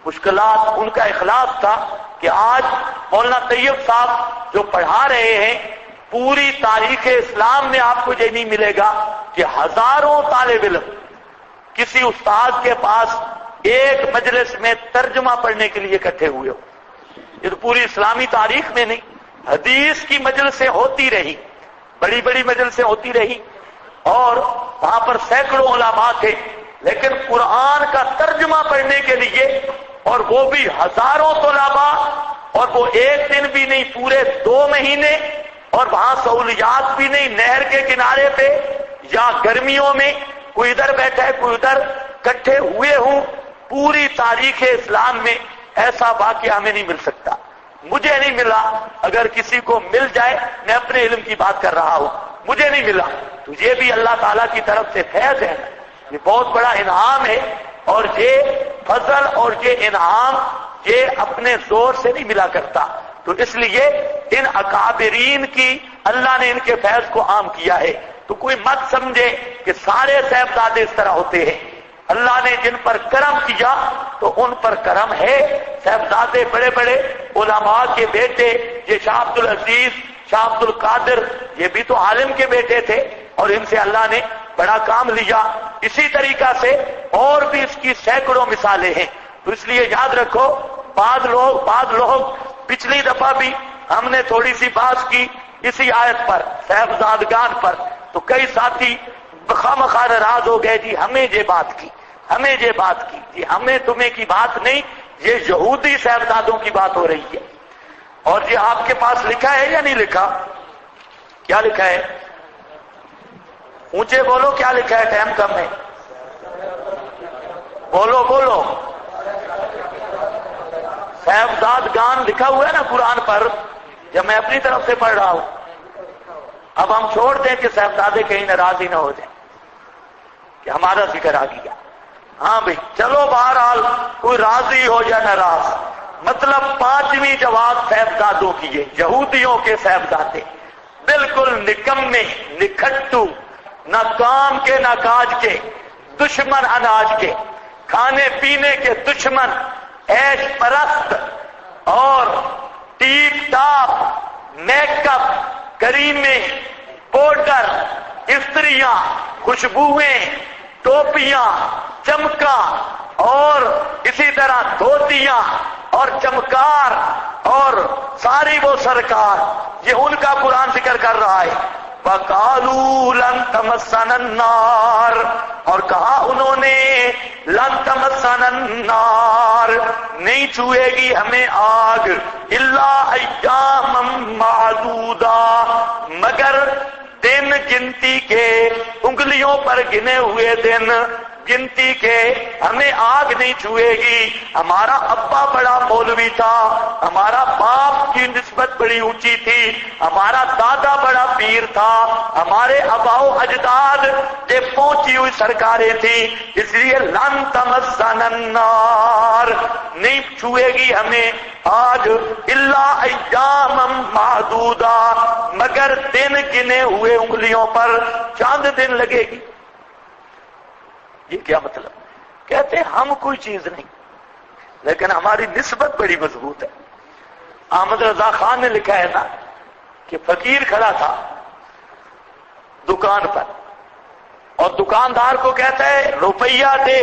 مشکلات ان کا اخلاص تھا کہ آج مولانا طیب صاحب جو پڑھا رہے ہیں پوری تاریخ اسلام میں آپ کو یہ نہیں ملے گا کہ ہزاروں طالب علم کسی استاد کے پاس ایک مجلس میں ترجمہ پڑھنے کے لیے اکٹھے ہوئے ہو. یہ تو پوری اسلامی تاریخ میں نہیں. حدیث کی مجلسیں ہوتی رہی، بڑی بڑی مجلسیں ہوتی رہی اور وہاں پر سینکڑوں علماء تھے، لیکن قرآن کا ترجمہ پڑھنے کے لیے اور وہ بھی ہزاروں طلباء اور وہ ایک دن بھی نہیں پورے 2 مہینے اور وہاں سہولیات بھی نہیں، نہر کے کنارے پہ یا گرمیوں میں کوئی ادھر بیٹھا ہے کوئی ادھر، اکٹھے ہوئے ہوں. پوری تاریخ اسلام میں ایسا واقعہ ہمیں نہیں مل سکتا، مجھے نہیں ملا. اگر کسی کو مل جائے، میں اپنے علم کی بات کر رہا ہوں، مجھے نہیں ملا تو یہ بھی اللہ تعالیٰ کی طرف سے فیض ہے، یہ بہت بڑا انعام ہے. اور یہ فضل اور یہ انعام یہ اپنے زور سے نہیں ملا کرتا. تو اس لیے ان اکابرین کی اللہ نے ان کے فیض کو عام کیا ہے. تو کوئی مت سمجھے کہ سارے صاحبزادے اس طرح ہوتے ہیں. اللہ نے جن پر کرم کیا تو ان پر کرم ہے. صاحبزادے بڑے بڑے علماء کے بیٹے، یہ شاہ عبد العزیز، شاہ عبد القادر، یہ بھی تو عالم کے بیٹے تھے اور ان سے اللہ نے بڑا کام لیا. اسی طریقہ سے اور بھی اس کی سینکڑوں مثالیں ہیں. تو اس لیے یاد رکھو بعض لوگ پچھلی دفعہ بھی ہم نے تھوڑی سی بات کی اسی آیت پر صاحبزادگان پر، تو کئی ساتھی خامخواہ ناراض ہو گئے، جی ہمیں یہ بات کی، ہمیں یہ بات کی. جی ہمیں تمہیں کی بات نہیں، یہ یہودی صاحبزادوں کی بات ہو رہی ہے. اور یہ آپ کے پاس لکھا ہے یا نہیں لکھا؟ کیا لکھا ہے؟ اونچے بولو کیا لکھا ہے، ٹائم کم ہے. بولو. صاحبزادگان لکھا ہوا ہے نا قرآن پر، جب میں اپنی طرف سے پڑھ رہا ہوں. اب ہم چھوڑ دیں کہ صاحبزادے کہیں ناراض ہی نہ ہو جائیں کہ ہمارا ذکر آ گیا. ہاں بھائی چلو، بہرحال کوئی راضی ہو یا ناراض، مطلب 5ویں جواب صاحبزادوں کی ہے. یہودیوں کے صاحبزادے بالکل نکمے، نکھٹو، نہ کام کے نہ کاج کے، دشمن اناج کے، کھانے پینے کے دشمن، عیش پرست اور ٹیپ ٹاپ، میک اپ، کریمیں، پاؤڈر، استریاں، خوشبوئیں، ٹوپیاں، چمکا اور اسی طرح دھوتیاں اور چمکار اور ساری وہ سرکار، یہ ان کا قرآن ذکر کر رہا ہے. وَقَالُوا لَن تَمَسَّنَا النَّارُ، اور کہا انہوں نے لَن تَمَسَّنَا النَّارُ، نہیں چھوئے گی ہمیں آگ، إِلَّا أَيَّامًا مَّعْدُودًا، مگر دن گنتی کے، انگلیوں پر گنے ہوئے دن، گنتی کے ہمیں آگ نہیں چھوئے گی. ہمارا ابا بڑا مولوی تھا, ہمارا باپ کی نسبت بڑی اونچی تھی, ہمارا دادا بڑا پیر تھا, ہمارے آباؤ اجداد یہ پہنچی ہوئی سرکاریں تھیں, اس لیے لن تمسنا النار, نہیں چھوئے گی ہمیں آگ الا ایاما معدودا, مگر دن گنے ہوئے انگلیوں پر, چاند دن لگے گی. یہ کیا مطلب؟ کہتے ہم کوئی چیز نہیں لیکن ہماری نسبت بڑی مضبوط ہے. احمد رضا خان نے لکھا ہے نا کہ فقیر کھڑا تھا دکان پر اور دکاندار کو کہتا ہے روپیہ دے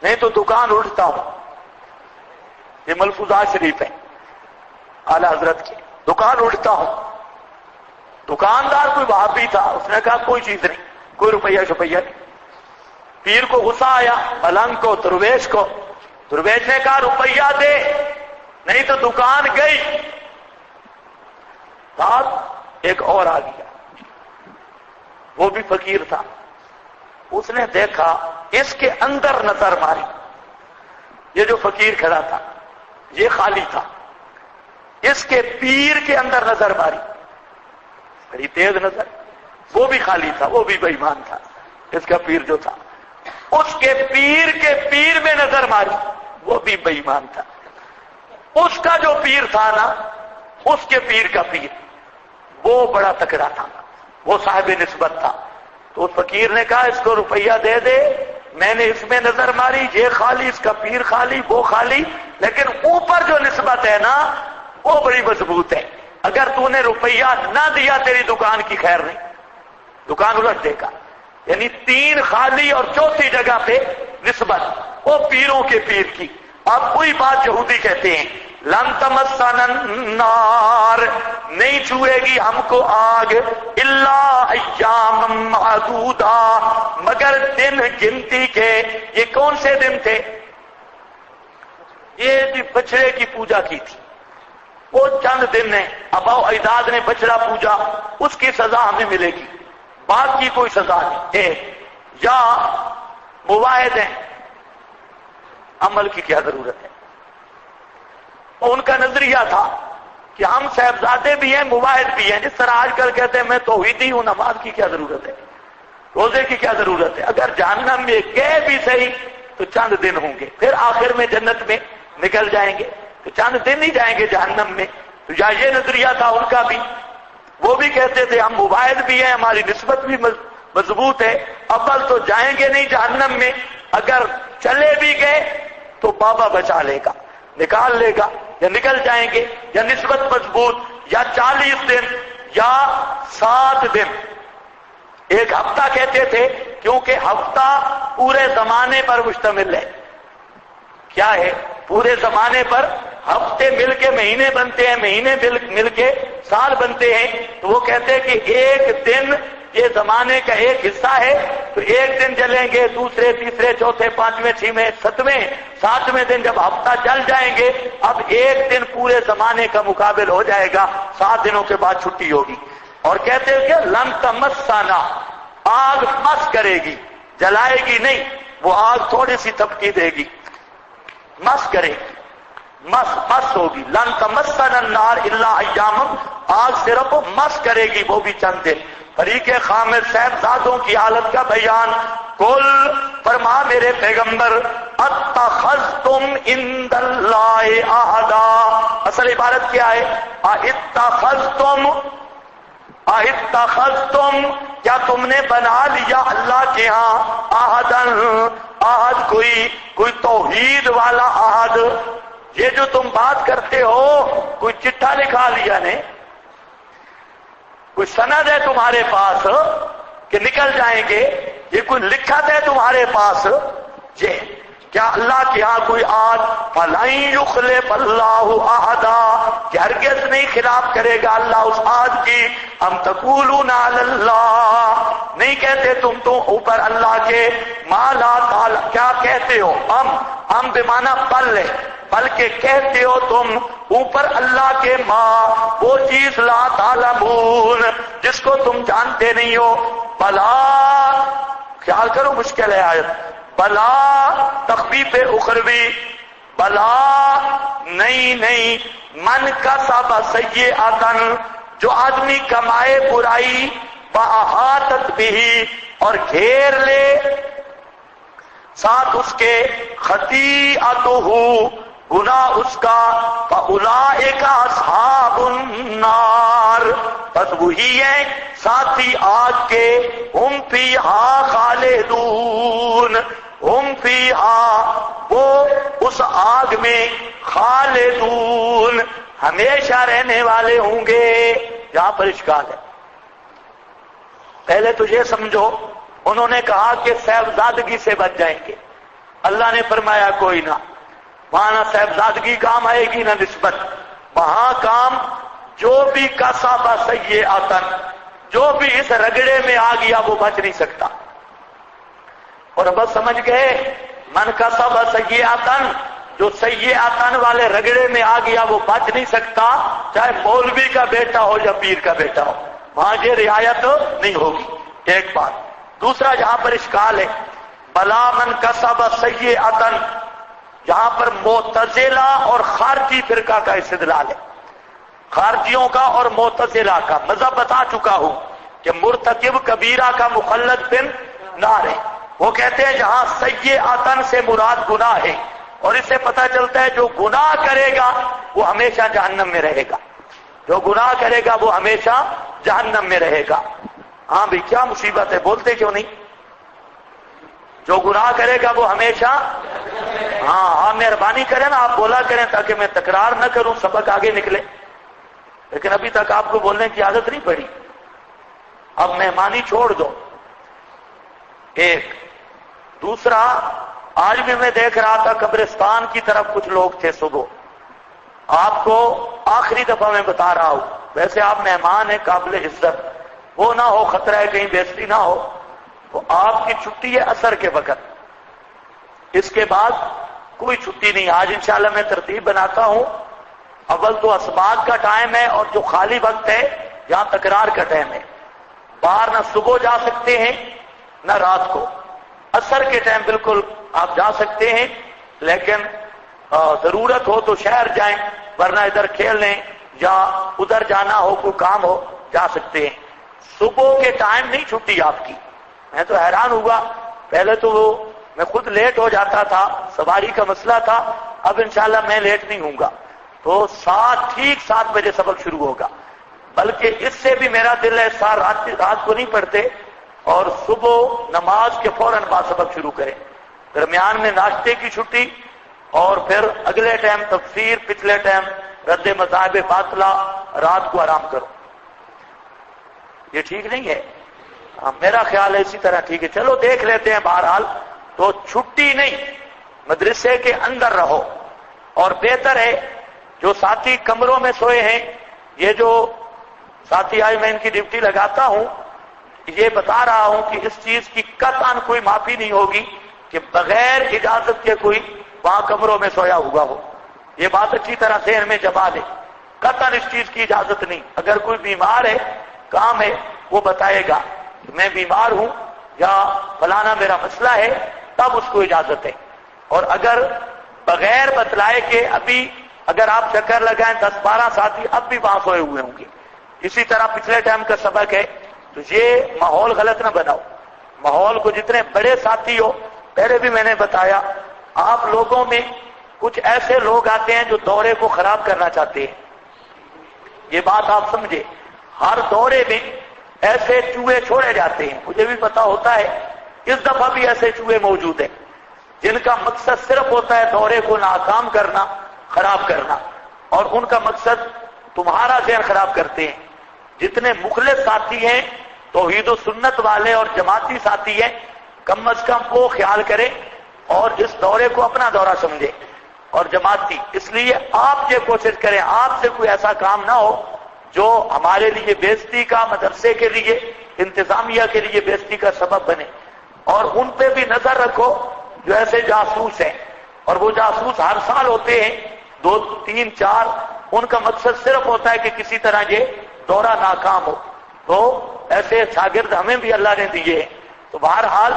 نہیں تو دکان اٹھتا ہوں. یہ ملفوظات شریف ہے اعلی حضرت کے, دکان اٹھتا ہوں. دکاندار کوئی وہابی تھا, اس نے کہا کوئی چیز نہیں, کوئی روپیہ شپیہ نہیں. پیر کو غصہ آیا, ملنگ کو, درویش کو. درویش نے کہا روپیہ دے نہیں تو دکان گئی. رات ایک اور آ گیا, وہ بھی فقیر تھا. اس نے دیکھا, اس کے اندر نظر ماری, یہ جو فقیر کھڑا تھا یہ خالی تھا. اس کے پیر کے اندر نظر ماری, بڑی تیز نظر, وہ بھی خالی تھا, وہ بھی بے ایمان تھا. اس کا پیر جو تھا اس کے پیر میں نظر ماری, وہ بھی بے ایمان تھا. اس کا جو پیر تھا نا, اس کے پیر کا پیر وہ بڑا تکڑا تھا, وہ صاحب نسبت تھا. تو اس فقیر نے کہا اس کو روپیہ دے دے, میں نے اس میں نظر ماری, یہ خالی, اس کا پیر خالی, وہ خالی, لیکن اوپر جو نسبت ہے نا وہ بڑی مضبوط ہے. اگر تو نے روپیہ نہ دیا تیری دکان کی خیر نہیں, دکان الٹ دے گا. یعنی تین خالی اور چوتھی جگہ پہ نسبت وہ پیروں کے پیر کی. اب کوئی بات یہودی کہتے ہیں لن تمسنا النار, نہیں چھوئے گی ہم کو آگ الا ایام معدودا, مگر دن گنتی کے. یہ کون سے دن تھے؟ یہ بچڑے کی پوجا کی تھی, وہ چند دن ہیں. آباؤ اجداد نے بچڑا پوجا, اس کی سزا ہمیں ملے گی, بعد کی کوئی سزا نہیں. یا مواعد ہیں, عمل کی کیا ضرورت ہے؟ ان کا نظریہ تھا کہ ہم صاحبزادے بھی ہیں, مواعد بھی ہیں. جس طرح آج کل کہتے ہیں میں توحیدی ہوں, نماز کی کیا ضرورت ہے, روزے کی کیا ضرورت ہے؟ اگر جہنم میں گئے بھی صحیح تو چند دن ہوں گے, پھر آخر میں جنت میں نکل جائیں گے, تو چند دن ہی جائیں گے جہنم میں. تو یا یہ نظریہ تھا ان کا بھی, وہ بھی کہتے تھے ہم مواعد بھی ہیں, ہماری نسبت بھی مضبوط ہے. اول تو جائیں گے نہیں جہنم میں, اگر چلے بھی گئے تو بابا بچا لے گا, نکال لے گا, یا نکل جائیں گے, یا نسبت مضبوط, یا 40 دن یا 7 دن. ایک ہفتہ کہتے تھے کیونکہ ہفتہ پورے زمانے پر مشتمل ہے. کیا ہے؟ پورے زمانے پر ہفتے مل کے مہینے بنتے ہیں, مہینے مل کے سال بنتے ہیں. تو وہ کہتے ہیں کہ ایک دن یہ زمانے کا ایک حصہ ہے, تو ایک دن جلیں گے, دوسرے, تیسرے, چوتھے, 5ویں, 6ویں, 7ویں, 7ویں دن جب ہفتہ جل جائیں گے, اب ایک دن پورے زمانے کا مقابل ہو جائے گا, 7 دنوں کے بعد چھٹی ہوگی. اور کہتے ہیں کہ لن تمسنا, آگ مس کرے گی, جلائے گی نہیں, وہ آگ تھوڑی سی تپکی دے گی, مس کرے گی, مس ہوگی. لن تمسنا النار الا ایام, آگ صرف مس کرے گی, وہ بھی چند دن. فریق خامد صاحبزادوں کی حالت کا بیان. قل, فرما میرے پیغمبر, اتخذتم عند اللہ عہدا, اصل عبارت کیا ہے؟ اتخذتم, کیا تم نے بنا لیا اللہ کے ہاں عہدن, عہد, کوئی توحید والا عہد. یہ جو تم بات کرتے ہو کوئی چٹھا لکھا لیا نے, کوئی سند ہے تمہارے پاس کہ نکل جائیں گے, یہ کوئی لکھت ہے تمہارے پاس؟ یہ کیا اللہ کے ہاں کوئی عہد؟ فَلَن يُخْلِفَ اللَّهُ عَهْدًا, کہ ہرگز نہیں خلاف کرے گا اللہ اس عہد کی. ام تقولون علی اللہ, نہیں کہتے تم تو اوپر اللہ کے, ما لا تعالی, کیا کہتے ہو؟ ہم بمعنی بل ہے, بلکہ کہتے ہو تم اوپر اللہ کے, ماں وہ چیز لا تعلمون, جس کو تم جانتے نہیں ہو. بلا, خیال کرو مشکل ہے آیت. بلا تخفیف اخروی، بلا نہیں من کسب سیئۃ، جو آدمی کمائے برائی، فاحاطت بہ، اور گھیر لے ساتھ اس کے، خطیئتہ، گناہ اس کا، فاولئک اصحاب النار، بس وہی ہیں ساتھی آگ کے، ہم فیہا خالدون، ہم فیہا، وہ اس آگ میں، خالدون، ہمیشہ رہنے والے ہوں گے. یہاں پر اشکال ہے. پہلے تو یہ سمجھو انہوں نے کہا کہ صاحبزادگی سے بچ جائیں گے، اللہ نے فرمایا کوئی نہ، وہاں نہ صاحبزادگی کام آئے گی نہ نسبت، وہاں کام جو بھی کسب سیئۃ، جو بھی اس رگڑے میں آ گیا وہ بچ نہیں سکتا. اور بس سمجھ گئے، من کسب سیئۃ، جو سیئۃ والے رگڑے میں آ گیا وہ بچ نہیں سکتا، چاہے مولوی کا بیٹا ہو یا پیر کا بیٹا ہو، وہاں یہ رعایت نہیں ہوگی. ایک بات. دوسرا جہاں پر اشکال ہے، بلا من کسب سیئۃ، جہاں پر معتزلہ اور خارجی فرقہ کا استدلال ہے. خارجیوں کا اور معتزلہ کا مذہب بتا چکا ہوں کہ مرتکب کبیرہ کا مخلد بن نار ہے. وہ کہتے ہیں جہاں سیئۃ سے مراد گناہ ہے، اور اس سے پتہ چلتا ہے جو گناہ کرے گا وہ ہمیشہ جہنم میں رہے گا، جو گناہ کرے گا وہ ہمیشہ جہنم میں رہے گا. ہاں بھی کیا مصیبت ہے، بولتے کیوں نہیں؟ جو گناہ کرے گا وہ ہمیشہ، ہاں مہربانی کریں نا، آپ بولا کریں تاکہ میں تکرار نہ کروں، سبق آگے نکلے. لیکن ابھی تک آپ کو بولنے کی عادت نہیں پڑی، اب مہمانی چھوڑ دو. ایک. دوسرا، آج بھی میں دیکھ رہا تھا قبرستان کی طرف کچھ لوگ تھے صبح. آپ کو آخری دفعہ میں بتا رہا ہوں، ویسے آپ مہمان ہیں قابل عزت، وہ نہ ہو خطرہ ہے کہیں بے عزتی نہ ہو، تو آپ کی چھٹی ہے عصر کے وقت، اس کے بعد کوئی چھٹی نہیں. آج انشاءاللہ میں ترتیب بناتا ہوں، اول تو اسباق کا ٹائم ہے، اور جو خالی وقت ہے یہاں تکرار کا ٹائم ہے. باہر نہ صبح جا سکتے ہیں نہ رات کو. عصر کے ٹائم بالکل آپ جا سکتے ہیں، لیکن ضرورت ہو تو شہر جائیں، ورنہ ادھر کھیل لیں یا ادھر جانا ہو کوئی کام ہو جا سکتے ہیں. صبح کے ٹائم نہیں چھٹی آپ کی. میں تو حیران ہوا، پہلے تو میں خود لیٹ ہو جاتا تھا، سواری کا مسئلہ تھا، اب انشاءاللہ میں لیٹ نہیں ہوں گا. تو ٹھیک 7 بجے سبق شروع ہوگا، بلکہ اس سے بھی میرا دل ہے رات کو نہیں پڑھتے، اور صبح نماز کے فوراً بعد سبق شروع کریں، درمیان میں ناشتے کی چھٹی، اور پھر اگلے ٹائم تفسیر، پچھلے ٹائم رد مذاہب باطلہ، رات کو آرام کرو. یہ ٹھیک نہیں ہے، میرا خیال ہے اسی طرح ٹھیک ہے. چلو دیکھ لیتے ہیں. بہرحال تو چھٹی نہیں، مدرسے کے اندر رہو. اور بہتر ہے جو ساتھی کمروں میں سوئے ہیں، یہ جو ساتھی آئے میں ان کی ڈیوٹی لگاتا ہوں، یہ بتا رہا ہوں کہ اس چیز کی قطعاً کوئی معافی نہیں ہوگی کہ بغیر اجازت کے کوئی وہاں کمروں میں سویا ہوا ہو. یہ بات اچھی طرح ذہن میں جما لے، قطعاً اس چیز کی اجازت نہیں. اگر کوئی بیمار ہے، کام ہے، وہ بتائے گا میں بیمار ہوں یا فلانا میرا مسئلہ ہے، تب اس کو اجازت ہے. اور اگر بغیر بتلائے کہ ابھی اگر آپ چکر لگائیں 10-12 ساتھی اب بھی وہاں سوئے ہوئے ہوں گے. اسی طرح پچھلے ٹائم کا سبق ہے، تو یہ ماحول غلط نہ بناؤ. ماحول کو جتنے بڑے ساتھی ہو، پہلے بھی میں نے بتایا، آپ لوگوں میں کچھ ایسے لوگ آتے ہیں جو دورے کو خراب کرنا چاہتے ہیں. یہ بات آپ سمجھے، ہر دورے میں ایسے چوہے چھوڑے جاتے ہیں. مجھے بھی پتا ہوتا ہے، اس دفعہ بھی ایسے چوہے موجود ہیں جن کا مقصد صرف ہوتا ہے دورے کو ناکام کرنا، خراب کرنا، اور ان کا مقصد تمہارا ذہن خراب کرتے ہیں. جتنے مخلص ساتھی ہیں، توحید و سنت والے اور جماعتی ساتھی ہیں، کم از کم وہ خیال کریں اور اس دورے کو اپنا دورہ سمجھے اور جماعتی. اس لیے آپ یہ کوشش کریں آپ سے کوئی ایسا کام نہ ہو جو ہمارے لیے بے عزتی کا، مدرسے کے لیے، انتظامیہ کے لیے بے عزتی کا سبب بنے. اور ان پہ بھی نظر رکھو جو ایسے جاسوس ہیں، اور وہ جاسوس ہر سال ہوتے ہیں 2, 3, 4. ان کا مقصد صرف ہوتا ہے کہ کسی طرح یہ دورہ ناکام ہو. تو ایسے شاگرد ہمیں بھی اللہ نے دیے ہیں. تو بہرحال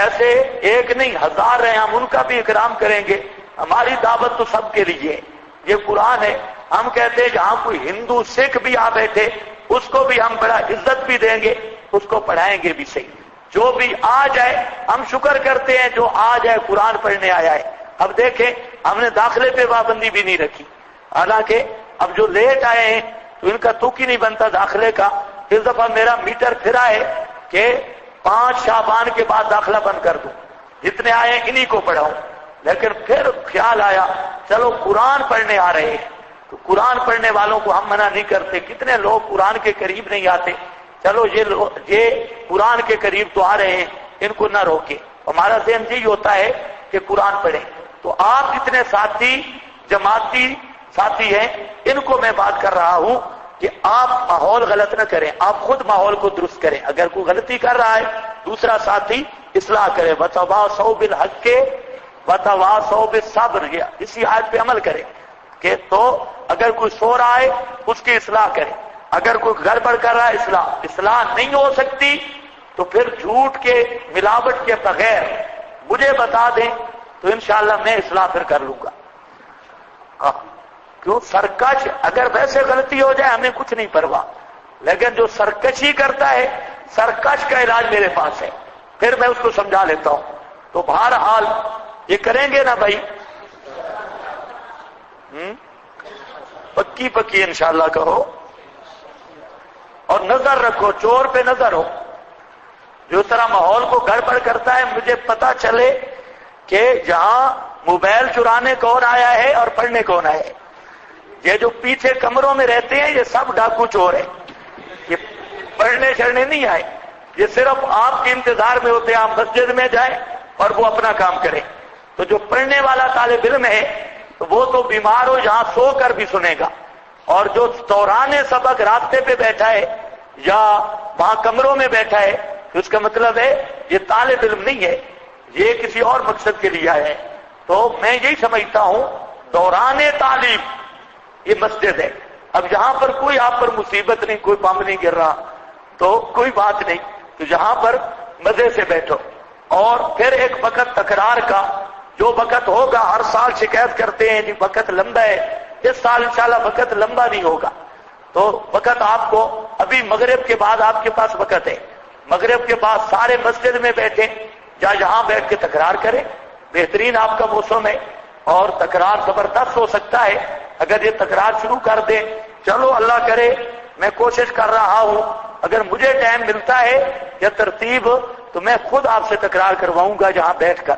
ایسے ایک نہیں ہزار رہے، ہم ان کا بھی اکرام کریں گے. ہماری دعوت تو سب کے لیے، یہ قرآن ہے. ہم کہتے ہیں جہاں کوئی ہندو سکھ بھی آ بیٹھے اس کو بھی ہم بڑا عزت بھی دیں گے، اس کو پڑھائیں گے بھی صحیح. جو بھی آ جائے ہم شکر کرتے ہیں، جو آ جائے قرآن پڑھنے آیا ہے. اب دیکھیں ہم نے داخلے پہ پابندی بھی نہیں رکھی، حالانکہ اب جو لیٹ آئے ہیں تو ان کا تک ہی نہیں بنتا داخلے کا. اس دفعہ میرا میٹر پھرا ہے کہ 5 شعبان کے بعد داخلہ بند کر دوں، جتنے آئے انہی کو پڑھاؤں. لیکن پھر خیال آیا چلو قرآن پڑھنے آ رہے ہیں تو قرآن پڑھنے والوں کو ہم منع نہیں کرتے. کتنے لوگ قرآن کے قریب نہیں آتے، چلو یہ قرآن کے قریب تو آ رہے ہیں، ان کو نہ روکے. ہمارا ذہن یہی ہوتا ہے کہ قرآن پڑھیں. تو آپ جتنے ساتھی جماعتی ساتھی ہیں ان کو میں بات کر رہا ہوں کہ آپ ماحول غلط نہ کریں، آپ خود ماحول کو درست کریں. اگر کوئی غلطی کر رہا ہے دوسرا ساتھی اصلاح کرے. وتواصوا بالحق وتواصوا بالصبر، اسی آیت پہ عمل کرے کہ تو اگر کوئی سو رہا ہے اس کی اصلاح کرے، اگر کوئی گڑبڑ کر رہا ہے اصلاح نہیں ہو سکتی تو پھر جھوٹ کے ملاوٹ کے بغیر مجھے بتا دیں تو انشاءاللہ میں اصلاح پھر کر لوں گا. کیوں سرکش اگر ویسے غلطی ہو جائے ہمیں کچھ نہیں پرواہ، لیکن جو سرکشی کرتا ہے سرکش کا علاج میرے پاس ہے، پھر میں اس کو سمجھا لیتا ہوں. تو بہرحال یہ کریں گے نا بھائی، پکی پکی انشاءاللہ کہو. اور نظر رکھو، چور پہ نظر ہو. جو طرح ماحول کو گڑبڑ کرتا ہے مجھے پتا چلے کہ جہاں موبائل چرانے کون آیا ہے اور پڑھنے کون آیا ہے. یہ جو پیچھے کمروں میں رہتے ہیں یہ سب ڈاکو چور ہیں، یہ پڑھنے چڑھنے نہیں آئے، یہ صرف آپ کے انتظار میں ہوتے ہیں آپ مسجد میں جائیں اور وہ اپنا کام کریں. تو جو پڑھنے والا طالب علم ہے تو وہ تو بیمار ہو جہاں سو کر بھی سنے گا، اور جو دوران سبق راستے پہ بیٹھا ہے یا وہاں کمروں میں بیٹھا ہے تو اس کا مطلب ہے یہ طالب علم نہیں ہے، یہ کسی اور مقصد کے لیے آیا ہے. تو میں یہی سمجھتا ہوں دوران تعلیم یہ مسجد ہے. اب جہاں پر کوئی آپ پر مصیبت نہیں، کوئی بم نہیں گر رہا تو کوئی بات نہیں، تو جہاں پر مزے سے بیٹھو. اور پھر ایک وقت تکرار کا، جو وقت ہوگا ہر سال شکایت کرتے ہیں جی وقت لمبا ہے، اس سال انشاءاللہ وقت لمبا نہیں ہوگا. تو وقت آپ کو ابھی مغرب کے بعد آپ کے پاس وقت ہے، مغرب کے بعد سارے مسجد میں بیٹھیں یا یہاں بیٹھ کے تکرار کریں. بہترین آپ کا موسم ہے اور تکرار زبردست ہو سکتا ہے. اگر یہ تکرار شروع کر دیں، چلو اللہ کرے میں کوشش کر رہا ہوں، اگر مجھے ٹائم ملتا ہے یا ترتیب تو میں خود آپ سے تکرار کرواؤں گا جہاں بیٹھ کر،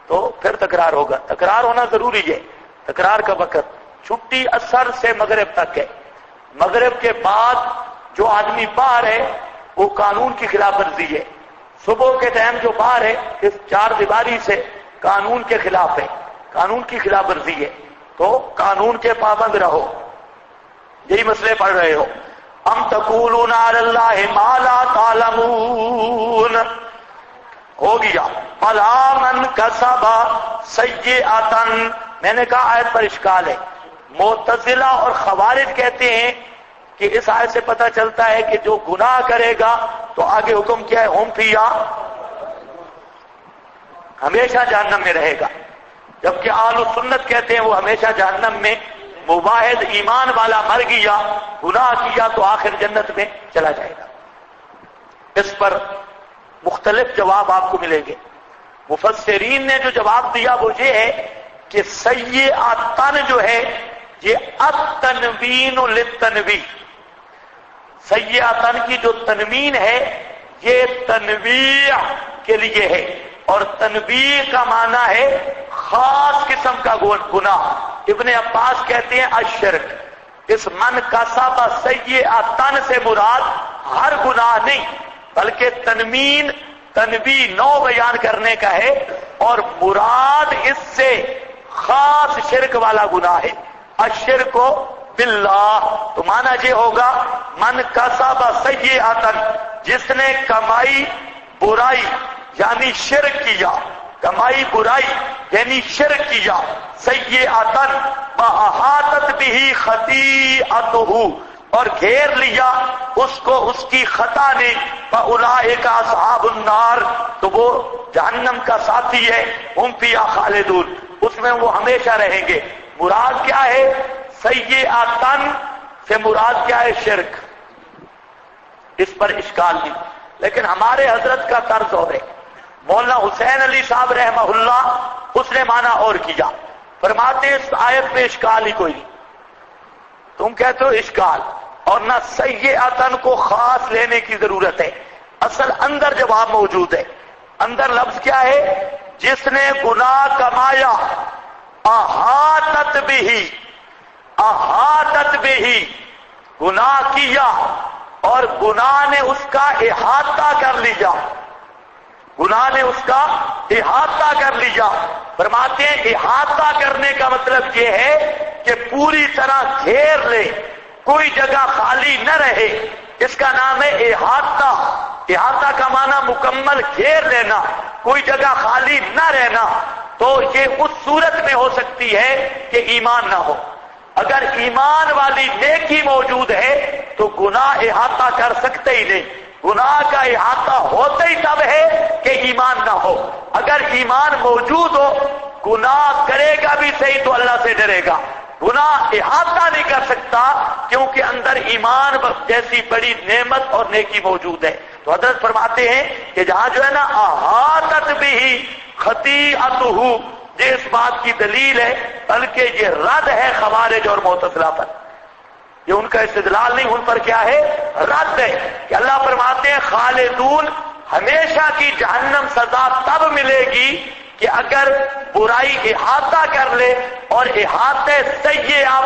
تو پھر تکرار ہوگا. تکرار ہونا ضروری ہے. تکرار کا وقت چھٹی عصر سے مغرب تک ہے. مغرب کے بعد جو آدمی باہر ہے وہ قانون کی خلاف ورزی ہے. صبح کے ٹائم جو باہر ہے اس چار دیواری سے قانون کے خلاف ہے، قانون کی خلاف ورزی ہے. تو قانون کے پابند رہو. یہی مسئلے پڑھ رہے ہو. ام تقولون علی اللہ ما لا تعلمون ہو گیا. فلا من کسب سیئۃ، میں نے کہا آیت پر اشکال ہے. معتزلہ اور خوارج کہتے ہیں کہ اس آیت سے پتہ چلتا ہے کہ جو گناہ کرے گا تو آگے حکم کیا ہے، ہم فیہا ہمیشہ جہنم میں رہے گا. جبکہ اہل سنت کہتے ہیں وہ ہمیشہ جہنم میں. مواحد ایمان والا مر گیا، گناہ کیا تو آخر جنت میں چلا جائے گا. اس پر مختلف جواب آپ کو ملیں گے. مفسرین نے جو جواب دیا وہ یہ ہے کہ سیئۃ جو ہے یہ التنوین للتنویع، سیئۃ کی جو تنوین ہے یہ تنویع کے لیے ہے، اور تنویع کا معنی ہے خاص قسم کا گناہ. ابن عباس کہتے ہیں الشرک. اس من کسب سیئۃ سے مراد ہر گناہ نہیں بلکہ تنویع نو بیان کرنے کا ہے، اور مراد اس سے خاص شرک والا گناہ ہے. الشرک باللہ، تو معنی یہ ہوگا من کسب سیئۃ، جس نے کمائی برائی یعنی شرک کیا، کمائی برائی یعنی شرک کیا. سیئۃ واحاطت بہ خطیئتہ، اور گھیر لیا اس کو اس کی خطا نے، فاولئک اصحاب النار، تو وہ جہنم کا ساتھی ہے، ہم فیہا خالدون، اس میں وہ ہمیشہ رہیں گے۔ مراد کیا ہے؟ سیئاتن سے مراد کیا ہے؟ شرک۔ اس پر اشکال نہیں، لیکن ہمارے حضرت کا طرز اور ہے۔ مولانا حسین علی صاحب رحمہ اللہ اس نے معنی اور کیا، فرماتے ہیں اس آیت میں اشکال ہی کوئی نہیں، تم کہتے ہو اشکال، اور نہ سیئاتن کو خاص لینے کی ضرورت ہے، اصل اندر جواب موجود ہے۔ اندر لفظ کیا ہے؟ جس نے گناہ کمایا، احاطت بھی، احاطت بھی، گناہ کیا اور گناہ نے اس کا احاطہ کر لیا، گناہ نے اس کا احاطہ کر لیا۔ فرماتے ہیں احاطہ کرنے کا مطلب یہ ہے کہ پوری طرح گھیر لے، کوئی جگہ خالی نہ رہے، اس کا نام ہے احاطہ۔ احاطہ کا معنی مکمل گھیر لینا، کوئی جگہ خالی نہ رہنا۔ تو یہ اس صورت میں ہو سکتی ہے کہ ایمان نہ ہو۔ اگر ایمان والی نیکی موجود ہے تو گناہ احاطہ کر سکتے ہی نہیں، گناہ کا احاطہ ہوتا ہی تب ہے کہ ایمان نہ ہو۔ اگر ایمان موجود ہو، گناہ کرے گا بھی صحیح تو اللہ سے ڈرے گا، گناہ احاطہ نہیں کر سکتا کیونکہ اندر ایمان جیسی بڑی نعمت اور نیکی موجود ہے۔ تو حضرت فرماتے ہیں کہ جہاں جو ہے نا احاطت بھی خطیئتہ، یہ اس بات کی دلیل ہے، بلکہ یہ رد ہے خوارج اور معتزلہ پر، یہ ان کا استدلال نہیں، ان پر کیا ہے؟ رد ہے کہ اللہ فرماتے ہیں خالدون، ہمیشہ کی جہنم سزا تب ملے گی کہ اگر برائی احاطہ کر لے، اور احاطے سیئہ